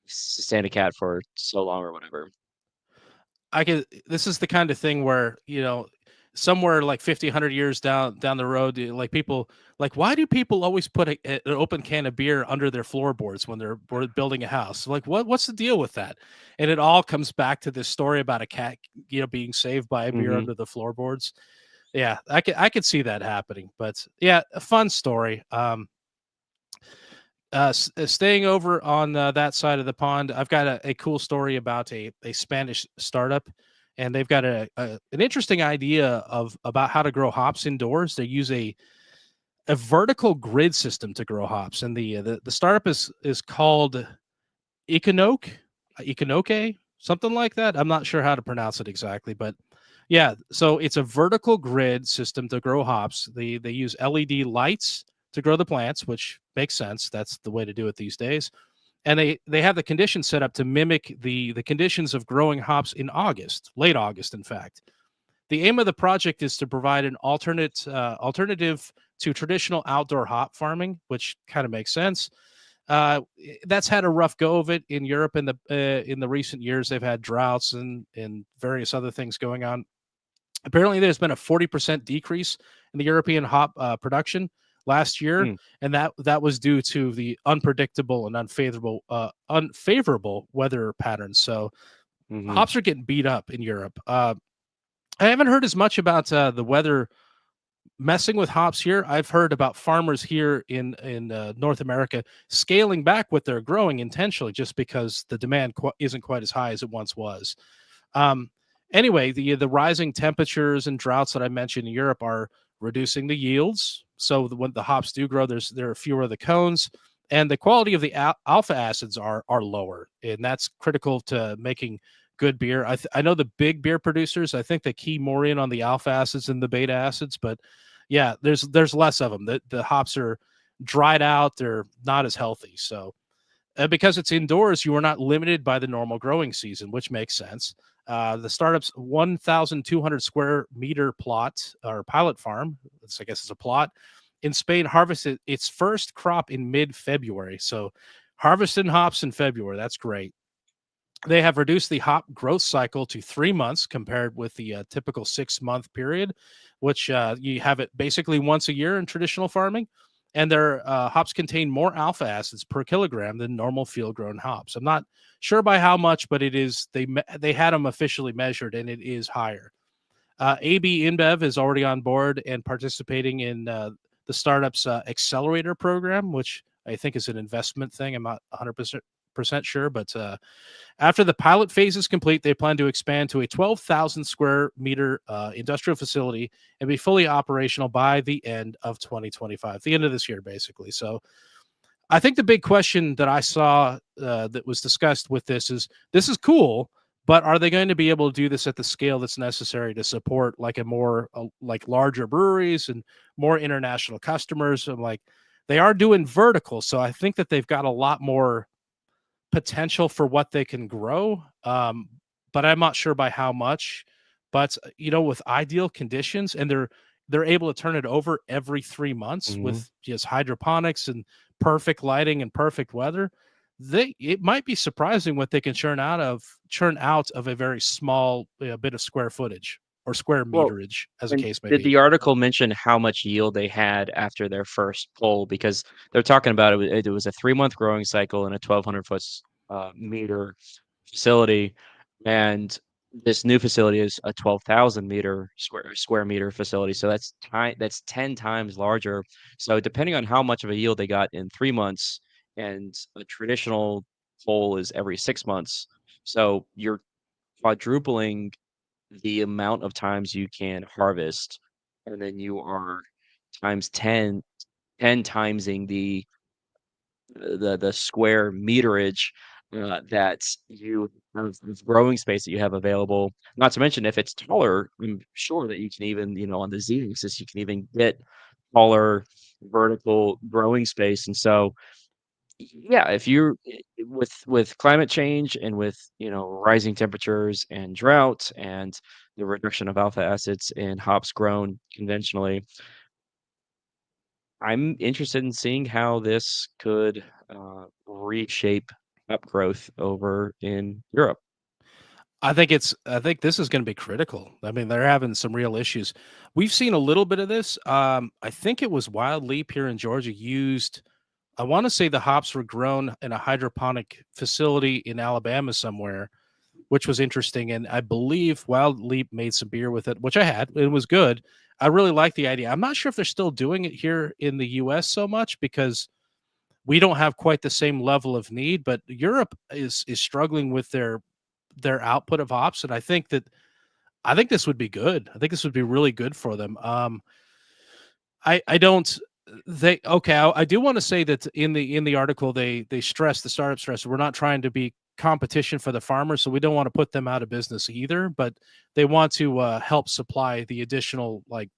S2: sustain a cat for so long or whatever.
S1: This is the kind of thing where, somewhere like 50, 100 years down the road, like people, like, why do people always put an open can of beer under their floorboards when they're building a house? Like, what's the deal with that? And it all comes back to this story about a cat, being saved by a beer
S2: Mhm,
S1: under the floorboards. Yeah, I could see that happening. But yeah, a fun story. Staying over on that side of the pond, I've got a cool story about a Spanish startup, and they've got an interesting idea of about how to grow hops indoors. They use a vertical grid system to grow hops, and the startup is called Econoke, Econoke, something like that. I'm not sure how to pronounce it exactly, but yeah. So it's a vertical grid system to grow hops. They use LED lights to grow the plants, which makes sense. That's the way to do it these days. And they have the conditions set up to mimic the conditions of growing hops in August, late August, in fact. The aim of the project is to provide an alternative to traditional outdoor hop farming, which kind of makes sense. That's had a rough go of it in Europe in the recent years. They've had droughts and various other things going on. Apparently, there's been a 40% decrease in the European hop production last year,
S2: mm,
S1: and that was due to the unpredictable and unfavorable weather patterns. So
S2: mhm.
S1: hops are getting beat up in Europe. I haven't heard as much about the weather messing with hops here. I've heard about farmers here in North America scaling back what they're growing intentionally, just because the demand isn't quite as high as it once was. Um, anyway, the rising temperatures and droughts that I mentioned in Europe are reducing the yields. So when the hops do grow, there are fewer of the cones, and the quality of the alpha acids are lower, and that's critical to making good beer. I know the big beer producers, I think they key more in on the alpha acids than the beta acids, but yeah, there's less of them. The hops are dried out; they're not as healthy. So because it's indoors, you are not limited by the normal growing season, which makes sense. The startup's 1,200 square meter plot or pilot farm, I guess it's a plot, in Spain harvested its first crop in mid February. So, harvesting hops in February, that's great. They have reduced the hop growth cycle to 3 months compared with the typical 6 month period, which you have it basically once a year in traditional farming. And their hops contain more alpha acids per kilogram than normal field grown hops. I'm not sure by how much, but it is they had them officially measured, and it is higher. AB InBev is already on board and participating in the startup's accelerator program, which I think is an investment thing. I'm not 100% sure, but after the pilot phase is complete, they plan to expand to a 12,000 square meter industrial facility and be fully operational by the end of 2025, the end of this year, basically. So I think the big question that I saw that was discussed with this is cool, but are they going to be able to do this at the scale that's necessary to support like a more like larger breweries and more international customers? I'm like, they are doing vertical, so I think that they've got a lot more potential for what they can grow, but I'm not sure by how much. But with ideal conditions, and they're able to turn it over every 3 months
S2: Mhm.
S1: with just hydroponics and perfect lighting and perfect weather. It might be surprising what they can churn out of a very small bit of square footage or square
S2: Well,
S1: meterage, as the
S2: and
S1: case may
S2: did
S1: be.
S2: the article mention how much yield they had after their first pull? Because they're talking about it was a 3-month growing cycle and a 1,200 foot meter facility, and this new facility is a 12,000 meter square meter facility. So that's 10 times larger. So depending on how much of a yield they got in 3 months, and a traditional pull is every 6 months. So you're quadrupling the amount of times you can harvest, and then you are times 10 timesing the square meterage that you have of growing space that you have available. Not to mention if it's taller, I'm sure that you can even, on the z-axis, you can even get taller vertical growing space. And so yeah, if you're with climate change and with, rising temperatures and drought and the reduction of alpha acids in hops grown conventionally, I'm interested in seeing how this could reshape up growth over in Europe.
S1: I think this is going to be critical. I mean, they're having some real issues. We've seen a little bit of this. I think it was Wild Leap here in Georgia used. I want to say the hops were grown in a hydroponic facility in Alabama somewhere, which was interesting. And I believe Wild Leap made some beer with it, which I had. It was good. I really like the idea. I'm not sure if they're still doing it here in the U.S. so much because we don't have quite the same level of need. But Europe is struggling with their output of hops, and I think this would be good. I think this would be really good for them. I don't they okay. I do want to say that in the article they stress the startup stress. We're not trying to be competition for the farmers, so we don't want to put them out of business either. But they want to help supply the additional like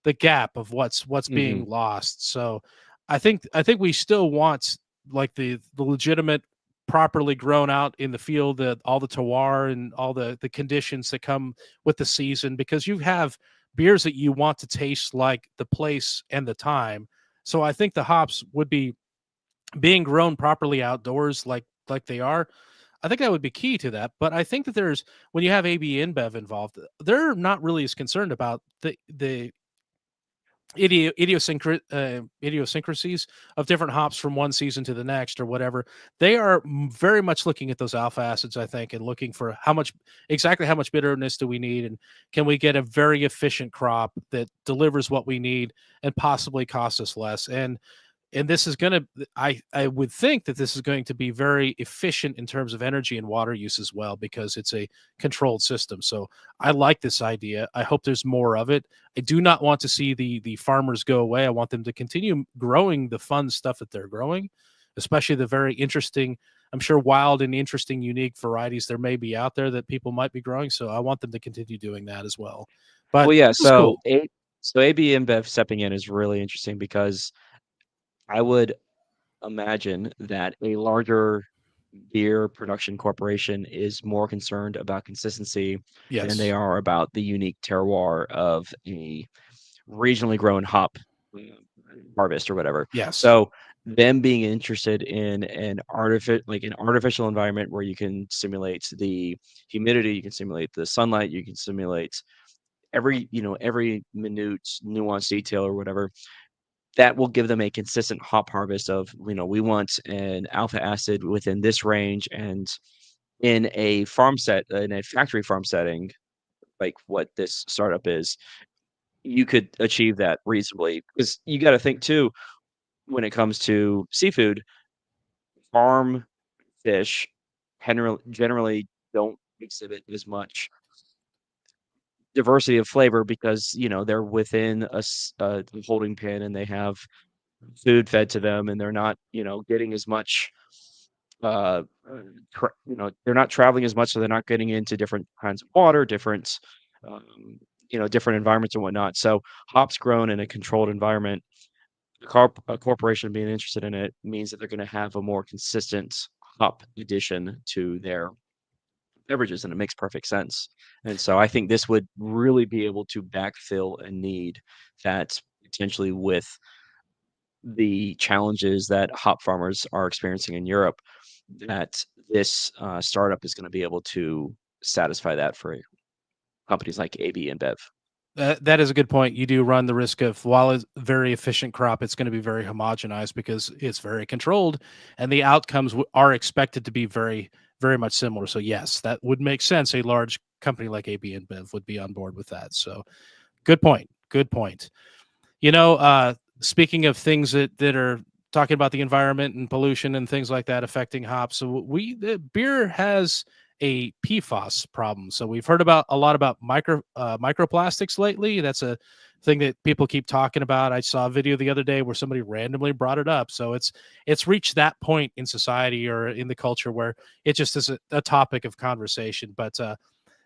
S1: the gap of what's being
S2: Hmm.
S1: lost. So I think we still want like the legitimate properly grown out in the field, all the terroir and all the conditions that come with the season because you have beers that you want to taste like the place and the time. So I think the hops would be being grown properly outdoors like they are. I think that would be key to that. But I think that there's when you have AB InBev involved, they're not really as concerned about the idiosyncrasies of different hops from one season to the next or whatever. They are very much looking at those alpha acids, I think, and looking for exactly how much bitterness do we need, and can we get a very efficient crop that delivers what we need and possibly costs us less. And this is going to I would think that this is going to be very efficient in terms of energy and water use as well because it's a controlled system. So I like this idea. I hope there's more of it. I do not want to see the farmers go away. I want them to continue growing the fun stuff that they're growing, especially the very interesting, I'm sure, wild and interesting unique varieties there may be out there that people might be growing. So I want them to continue doing that as well. But
S2: Well, yeah.
S1: this is cool.
S2: So AB InBev stepping in is really interesting because I would imagine that a larger beer production corporation is more concerned about consistency than they
S1: Yes.
S2: are about the unique terroir of a regionally grown hop uh, harvest or whatever.
S1: Yes.
S2: So them being interested in an artificial environment where you can simulate the humidity, you can simulate the sunlight, you can simulate every minute nuanced detail or whatever, that will give them a consistent hop harvest of, we want an alpha acid within this range. And in a factory farm setting, like what this startup is, you could achieve that reasonably. Because you got to think too, when it comes to seafood, farm fish generally don't exhibit as much diversity of flavor because they're within a holding pen and they have food fed to them, and they're not getting as much uh they're not traveling as much, so they're not getting into different kinds of water, um different environments and whatnot. So hops grown in a controlled environment, a corporation being interested in it means that they're going to have a more consistent hop addition to their beverages, and it makes perfect sense. And so I think this would really be able to backfill a need that potentially, with the challenges that hop farmers are experiencing in Europe, that this startup is going to be able to satisfy that for companies like AB and Bev.
S1: That is a good point. You do run the risk of, while it's a very efficient crop, it's going to be very homogenized because it's very controlled, and the outcomes are expected to be very, very much similar. So yes, that would make sense. A large company like AB and Bev would be on board with that. So good point. Good point. You know, speaking of things that are talking about the environment and pollution and things like that affecting hops, so beer has a PFAS problem. So we've heard about a lot about microplastics lately. That's a thing that people keep talking about. I saw a video the other day where somebody randomly brought it up. So it's reached that point in society or in the culture where it just is a topic of conversation. But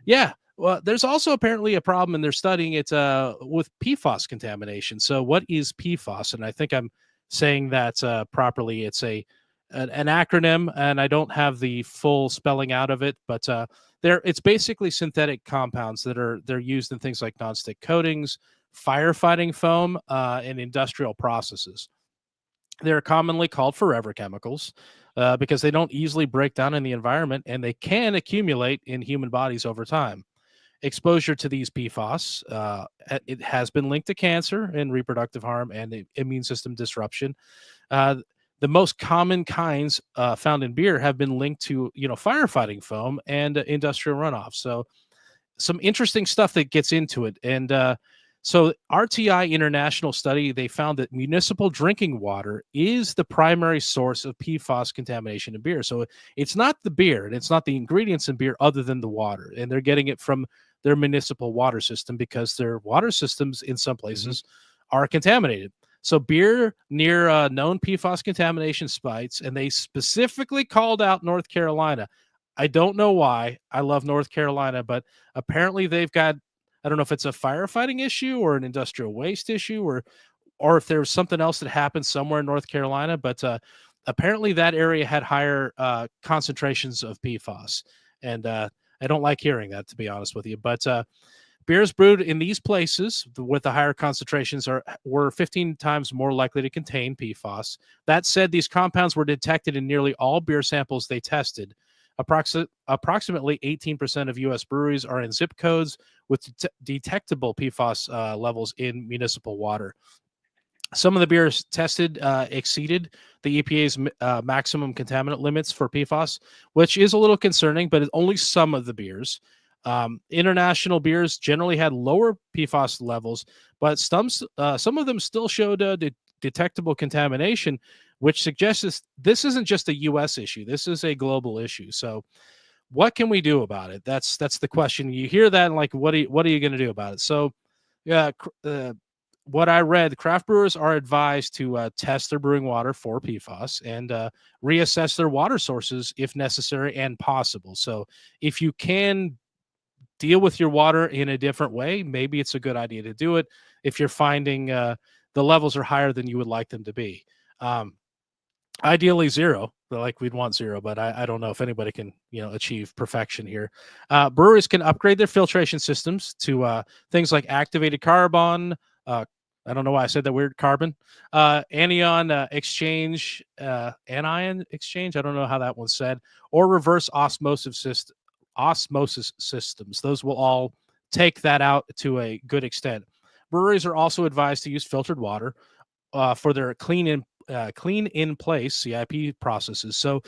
S1: yeah. Well, there's also apparently a problem, and they're studying it with PFAS contamination. So, what is PFAS? And I think I'm saying that properly. It's an acronym, and I don't have the full spelling out of it, but it's basically synthetic compounds they're used in things like nonstick coatings, firefighting foam, and industrial processes. They're commonly called forever chemicals because they don't easily break down in the environment and they can accumulate in human bodies over time. Exposure to these PFAS, it has been linked to cancer and reproductive harm and immune system disruption. Uh, the most common kinds found in beer have been linked to, firefighting foam and industrial runoff. So some interesting stuff that gets into it. And so RTI International study, they found that municipal drinking water is the primary source of PFAS contamination in beer. So it's not the beer and it's not the ingredients in beer other than the water. And they're getting it from their municipal water system because their water systems in some
S2: Mhm.
S1: places are contaminated. So beer near known PFAS contamination sites, and they specifically called out North Carolina. I don't know why. I love North Carolina, but apparently they've got, I don't know if it's a firefighting issue or an industrial waste issue or if there's something else that happened somewhere in North Carolina, but apparently that area had higher concentrations of PFAS. And I don't like hearing that, to be honest with you. But beers brewed in these places with the higher concentrations were 15 times more likely to contain PFAS. That said, these compounds were detected in nearly all beer samples they tested. Approximately 18% of U.S. breweries are in zip codes with detectable PFAS levels in municipal water. Some of the beers tested exceeded the EPA's maximum contaminant limits for PFAS, which is a little concerning, but it's only some of the beers. International beers generally had lower PFAS levels, but some of them still showed detectable contamination, which suggests this isn't just a U.S. issue. This is a global issue. So, what can we do about it? That's the question. You hear that, and like, what are you going to do about it? So, yeah, what I read, craft brewers are advised to test their brewing water for PFAS and reassess their water sources if necessary and possible. So, if you can deal with your water in a different way, maybe it's a good idea to do it. If you're finding the levels are higher than you would like them to be. Um, Ideally zero, but like we'd want zero, but I don't know if anybody can achieve perfection here. Breweries can upgrade their filtration systems to things like activated carbon. I don't know why I said that weird, carbon anion exchange, anion exchange, I don't know how that one's said, or reverse osmosis systems. Those will all take that out to a good extent. Breweries are also advised to use filtered water for their clean in place CIP processes. So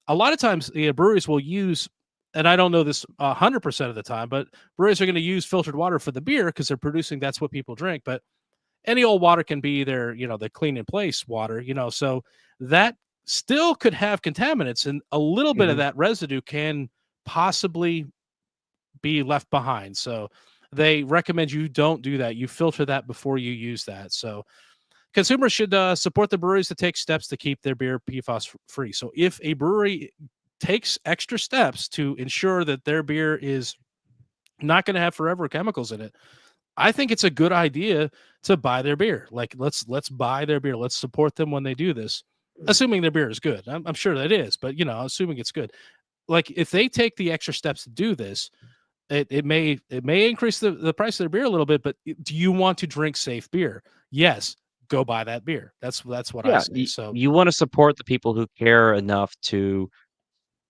S1: a lot of times, breweries will use, and I don't know this 100% of the time, but breweries are going to use filtered water for the beer because they're producing, that's what people drink. But any old water can be their, the clean in place water, so that still could have contaminants, and a little bit of
S2: Mhm.
S1: that residue can possibly be left behind. So they recommend you don't do that. You filter that before you use that. So consumers should support the breweries to take steps to keep their beer PFAS free. So if a brewery takes extra steps to ensure that their beer is not going to have forever chemicals in it, I think it's a good idea to buy their beer. Like let's buy their beer. Let's support them when they do this, assuming their beer is good. I'm sure that is, but assuming it's good. Like if they take the extra steps to do this, it may increase the price of their beer a little bit. But do you want to drink safe beer? Yes, go buy that beer. That's what I
S2: Yeah,
S1: say. So
S2: you wanna support the people who care enough to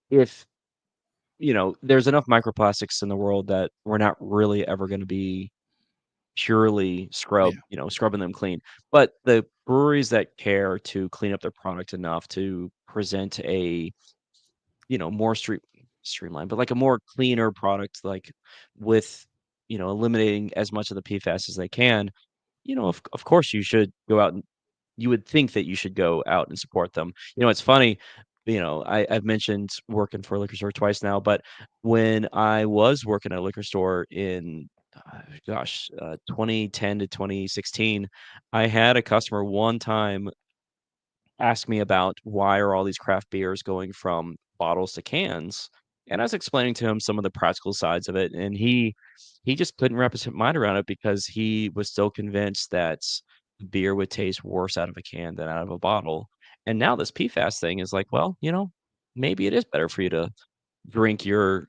S2: if, there's enough microplastics in the world that we're not really ever gonna be purely
S1: yeah,
S2: scrubbing them clean. But the breweries that care to clean up their product enough to present a, more streamlined, but like a more cleaner product, like with, eliminating as much of the PFAS as they can, of course you should go out and you would think that you should go out and support them. It's funny, I've mentioned working for a liquor store twice now, but when I was working at a liquor store in, 2010 to 2016, I had a customer one time asked me about why are all these craft beers going from bottles to cans, and I was explaining to him some of the practical sides of it, and he just couldn't wrap his mind around it because he was still convinced that beer would taste worse out of a can than out of a bottle. And now this PFAS thing is like, well, maybe it is better for you to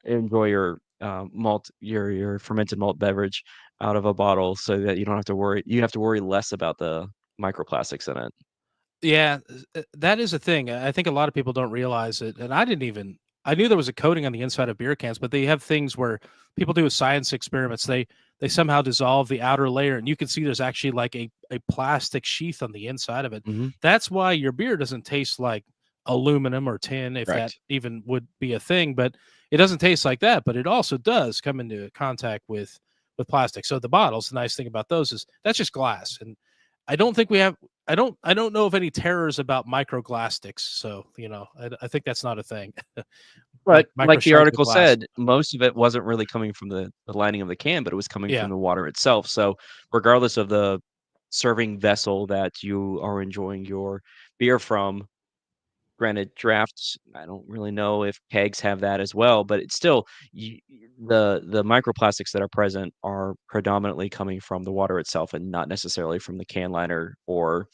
S2: enjoy your malt, your fermented malt beverage out of a bottle so that you don't have to worry. You have to worry less about the microplastics in it.
S1: Yeah, that is a thing. I think a lot of people don't realize it, and I didn't even. I knew there was a coating on the inside of beer cans, but they have things where people do science experiments. They somehow dissolve the outer layer, and you can see there's actually like a plastic sheath on the inside of it.
S2: Mhm.
S1: That's why your beer doesn't taste like aluminum or tin, if that
S2: Correct.
S1: even would be a thing. But it doesn't taste like that. But it also does come into contact with plastic. So the bottles, the nice thing about those is that's just glass, and I don't think we have I don't know of any terrors about microplastics, so, I think that's not a thing,
S2: But
S1: like micro
S2: like the
S1: shards of
S2: article
S1: glass.
S2: said, most of it wasn't really coming from the lining of the can, but it was coming from
S1: Yeah.
S2: the water itself. So regardless of the serving vessel that you are enjoying your beer from, granted drafts, I don't really know if kegs have that as well, but it's still the microplastics that are present are predominantly coming from the water itself and not necessarily from the can liner or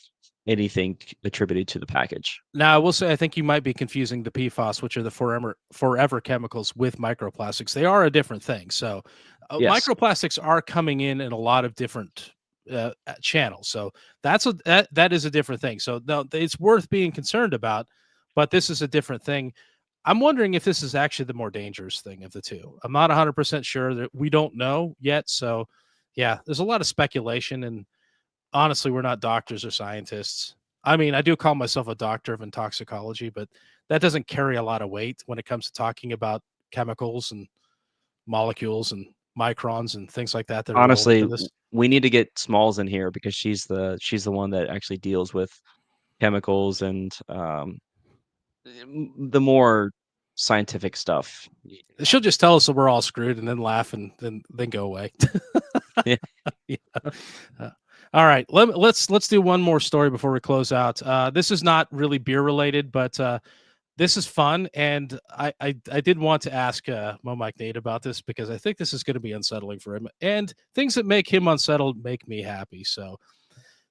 S2: anything attributed to the package.
S1: Now, I will say I think you might be confusing the PFAS, which are the forever chemicals, with microplastics. They are a different thing. So,
S2: Yes.
S1: microplastics are coming in a lot of different channels. So that is a different thing. So no, it's worth being concerned about, but this is a different thing. I'm wondering if this is actually the more dangerous thing of the two. I'm not 100% sure that we don't know yet. So, yeah, there's a lot of speculation, and honestly, we're not doctors or scientists. I mean, I do call myself a doctor of toxicology, but that doesn't carry a lot of weight when it comes to talking about chemicals and molecules and microns and things like that are rolling
S2: Honestly,
S1: into this.
S2: we need to get Smalls in here because she's the one that actually deals with chemicals and, the more scientific stuff.
S1: She'll just tell us that we're all screwed and then laugh and then go away.
S2: Yeah.
S1: Yeah. Uh, all right, let's do one more story before we close out. This is not really beer related, but this is fun, and I did want to ask Mo Mike Nate about this because I think this is going to be unsettling for him, and things that make him unsettled make me happy.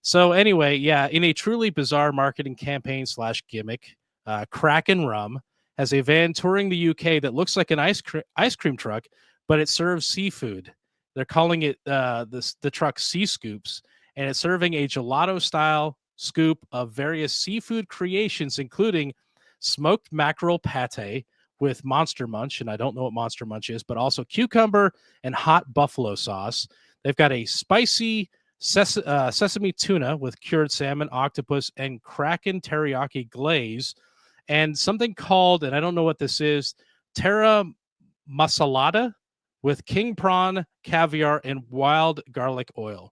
S1: So anyway, yeah, in a truly bizarre marketing campaign slash gimmick, Kraken Rum has a van touring the UK that looks like an ice cream truck, but it serves seafood. They're calling it the truck Sea Scoops, and it's serving a gelato style scoop of various seafood creations, including smoked mackerel pate with Monster Munch, and I don't know what Monster Munch is, but also cucumber and hot buffalo sauce. They've got a spicy sesame tuna with cured salmon, octopus, and Kraken teriyaki glaze, and something called, and I don't know what this is, Terra Masalata with king prawn, caviar, and wild garlic oil.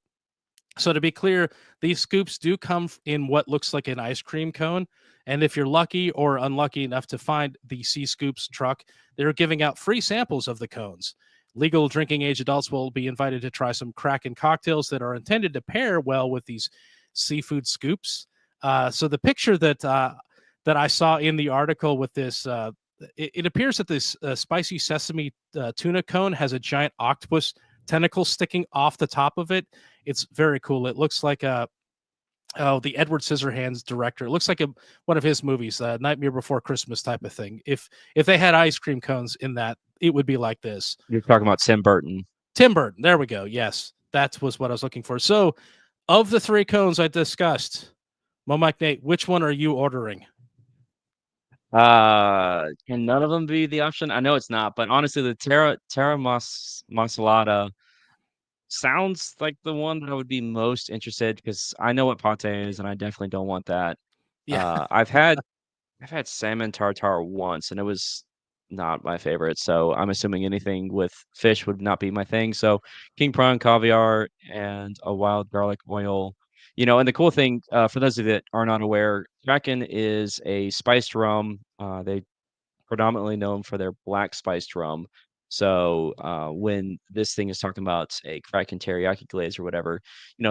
S1: So to be clear, these scoops do come in what looks like an ice cream cone. And if you're lucky or unlucky enough to find the Sea Scoops truck, they're giving out free samples of the cones. Legal drinking age adults will be invited to try some Kraken cocktails that are intended to pair well with these seafood scoops. So the picture that I saw in the article with this, it appears that this spicy sesame tuna cone has a giant octopus tentacle sticking off the top of it. It's very cool. It looks like a the Edward Scissorhands director. It looks like one of his movies, Nightmare Before Christmas type of thing. If they had ice cream cones in that, it would be like this.
S2: You're talking about Tim Burton.
S1: Tim Burton. There we go. Yes, that was what I was looking for. So, of the three cones I discussed, Mo Mike Nate, which one are you ordering?
S2: Can none of them be the option? I know it's not, but honestly, the Masalata sounds like the one that I would be most interested because I know what pate is, and I definitely don't want that.
S1: Yeah.
S2: I've had salmon tartare once, and it was not my favorite. So I'm assuming anything with fish would not be my thing. So king prawn, caviar, and a wild garlic oil. And the cool thing, for those of you that are not aware, Kraken is a spiced rum. They predominantly known for their black spiced rum. So when this thing is talking about a Kraken teriyaki glaze or whatever,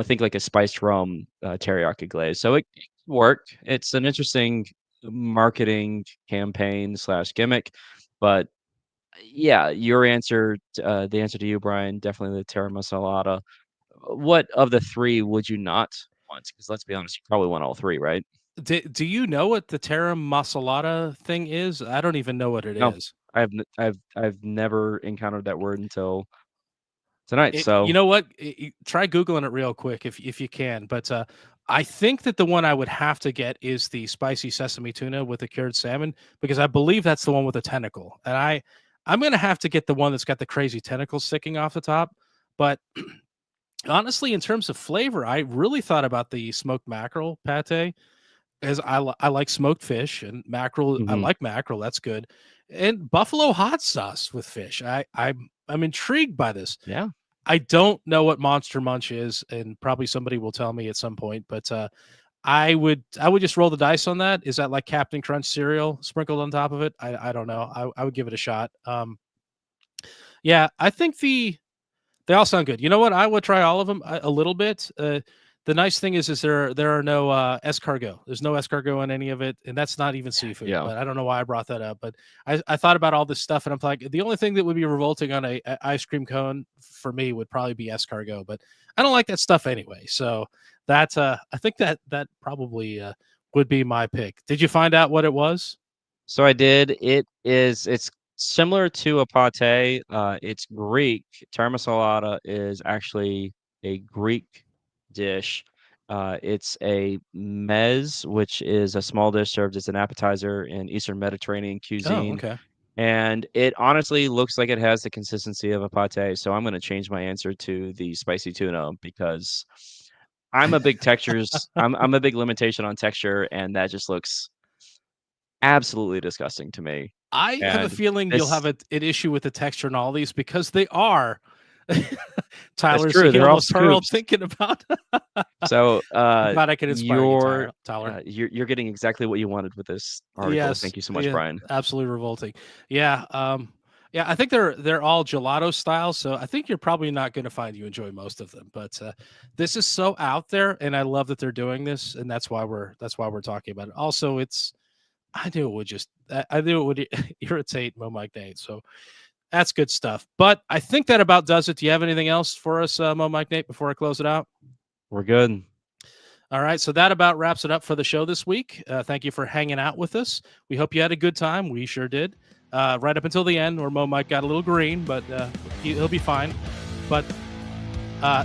S2: think like a spiced rum teriyaki glaze. So it could work. It's an interesting marketing campaign slash gimmick, but yeah, the answer to you, Brian, definitely the Terra Masalata. What of the three would you not want? Because let's be honest, you probably want all three, right?
S1: Do you know what the Terra Masalata thing is? I don't even know what it
S2: No,
S1: is.
S2: I've never encountered that word until tonight.
S1: You
S2: So
S1: know what? Try googling it real quick if you can. But I think that the one I would have to get is the spicy sesame tuna with the cured salmon because I believe that's the one with the tentacle. And I'm gonna have to get the one that's got the crazy tentacles sticking off the top. But honestly, in terms of flavor, I really thought about the smoked mackerel pate as I like smoked fish and mackerel. I
S2: Mhm.
S1: like mackerel. That's good. And buffalo hot sauce with fish. I'm intrigued by this.
S2: Yeah.
S1: I don't know what Monster Munch is, and probably somebody will tell me at some point. But I would just roll the dice on that. Is that like Captain Crunch cereal sprinkled on top of it? I don't know. I would give it a shot. Yeah, I think they all sound good. You know what? I would try all of them a little bit. The nice thing is there are no escargot. There's no escargot in any of it, and that's not even seafood.
S2: Yeah.
S1: But I don't know why I brought that up. But I thought about all this stuff, and I'm like, the only thing that would be revolting on a ice cream cone for me would probably be escargot. But I don't like that stuff anyway. So that I think that probably would be my pick. Did you find out what it was?
S2: So I did. It's similar to a pate. It's Greek. Taramasalata is actually a Greek dish. It's a meze, which is a small dish served as an appetizer in Eastern Mediterranean
S1: Oh,
S2: cuisine.
S1: okay.
S2: And it honestly looks like it has the consistency of a pate. So I'm going to change my answer to the spicy tuna because I'm a big limitation on texture, and that just looks absolutely disgusting to me.
S1: I have a
S2: And
S1: feeling you'll
S2: this
S1: have an issue with the texture in all these because they are.
S2: That's
S1: Tyler, so
S2: true,
S1: he
S2: they're all
S1: almost hurled
S2: scoops.
S1: thinking about.
S2: So,
S1: I'm glad I can inspire you, Tyler.
S2: you're getting exactly what you wanted with this article.
S1: Yes,
S2: Thank you so much,
S1: yeah,
S2: Brian.
S1: absolutely revolting. Yeah, yeah, I think they're all gelato style, so I think you're probably not going to find you enjoy most of them. But this is so out there, and I love that they're doing this, and that's why we're talking about it. Also, it's I knew it would just I knew it would irritate Mo Mike Nate, so that's good stuff. But I think that about does it. Do you have anything else for us, Mo Mike Nate, before I close it out?
S2: We're good.
S1: All right, so that about wraps it up for the show this week. Thank you for hanging out with us. We hope you had a good time. We sure did. Right up until the end, where Mo Mike got a little green, but he'll be fine. But uh,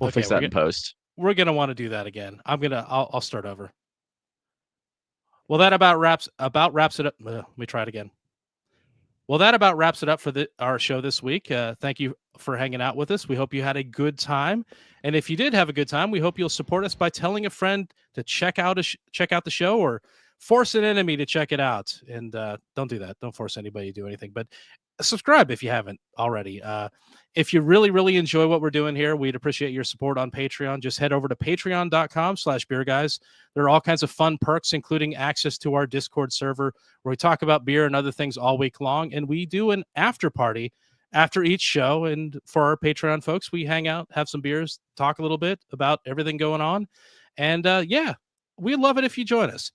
S2: We'll
S1: okay,
S2: fix that in post.
S1: we're gonna want to do that again. I'll start over. Well, that about wraps it up. Let me try it again. Well, that about wraps it up for our show this week. Thank you for hanging out with us. We hope you had a good time, and if you did have a good time, we hope you'll support us by telling a friend to check out the show, or force an enemy to check it out. And don't do that. Don't force anybody to do anything. But subscribe if you haven't already. If you really, really enjoy what we're doing here, we'd appreciate your support on Patreon. Just head over to patreon.com/beer guys. There are all kinds of fun perks, including access to our Discord server where we talk about beer and other things all week long. And we do an after party after each show. And for our Patreon folks, we hang out, have some beers, talk a little bit about everything going on. And yeah, we love it if you join us.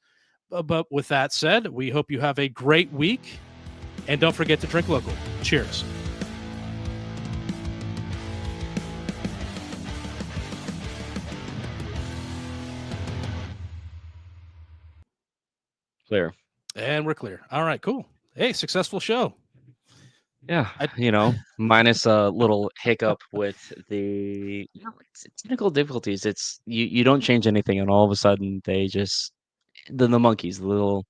S1: But with that said, we hope you have a great week. And don't forget to drink local. Cheers.
S2: Clear.
S1: And we're clear. All right, cool. Hey, successful show.
S2: Yeah,
S1: I,
S2: minus a little hiccup with it's technical difficulties. It's you don't change anything, and all of a sudden they just the monkeys, the little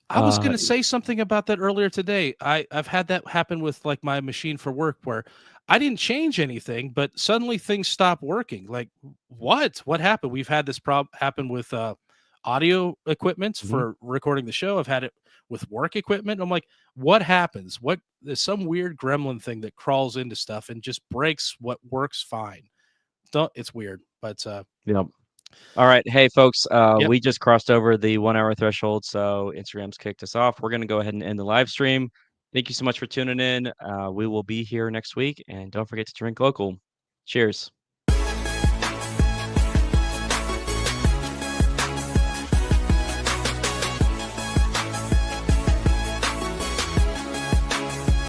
S1: I was
S2: uh
S1: gonna say something about that earlier today. I've had that happen with like my machine for work where I didn't change anything, but suddenly things stop working. Like what? What happened? We've had this problem happen with audio equipment
S2: Mhm.
S1: for recording the show. I've had it with work equipment. I'm like, what happens? What there's some weird gremlin thing that crawls into stuff and just breaks what works fine. Don't it's weird, but
S2: Yep. All right. Hey, folks,
S1: yep.
S2: we just crossed over the 1 hour threshold, so Instagram's kicked us off. We're going to go ahead and end the live stream. Thank you so much for tuning in. We will be here next week, and don't forget to drink local. Cheers.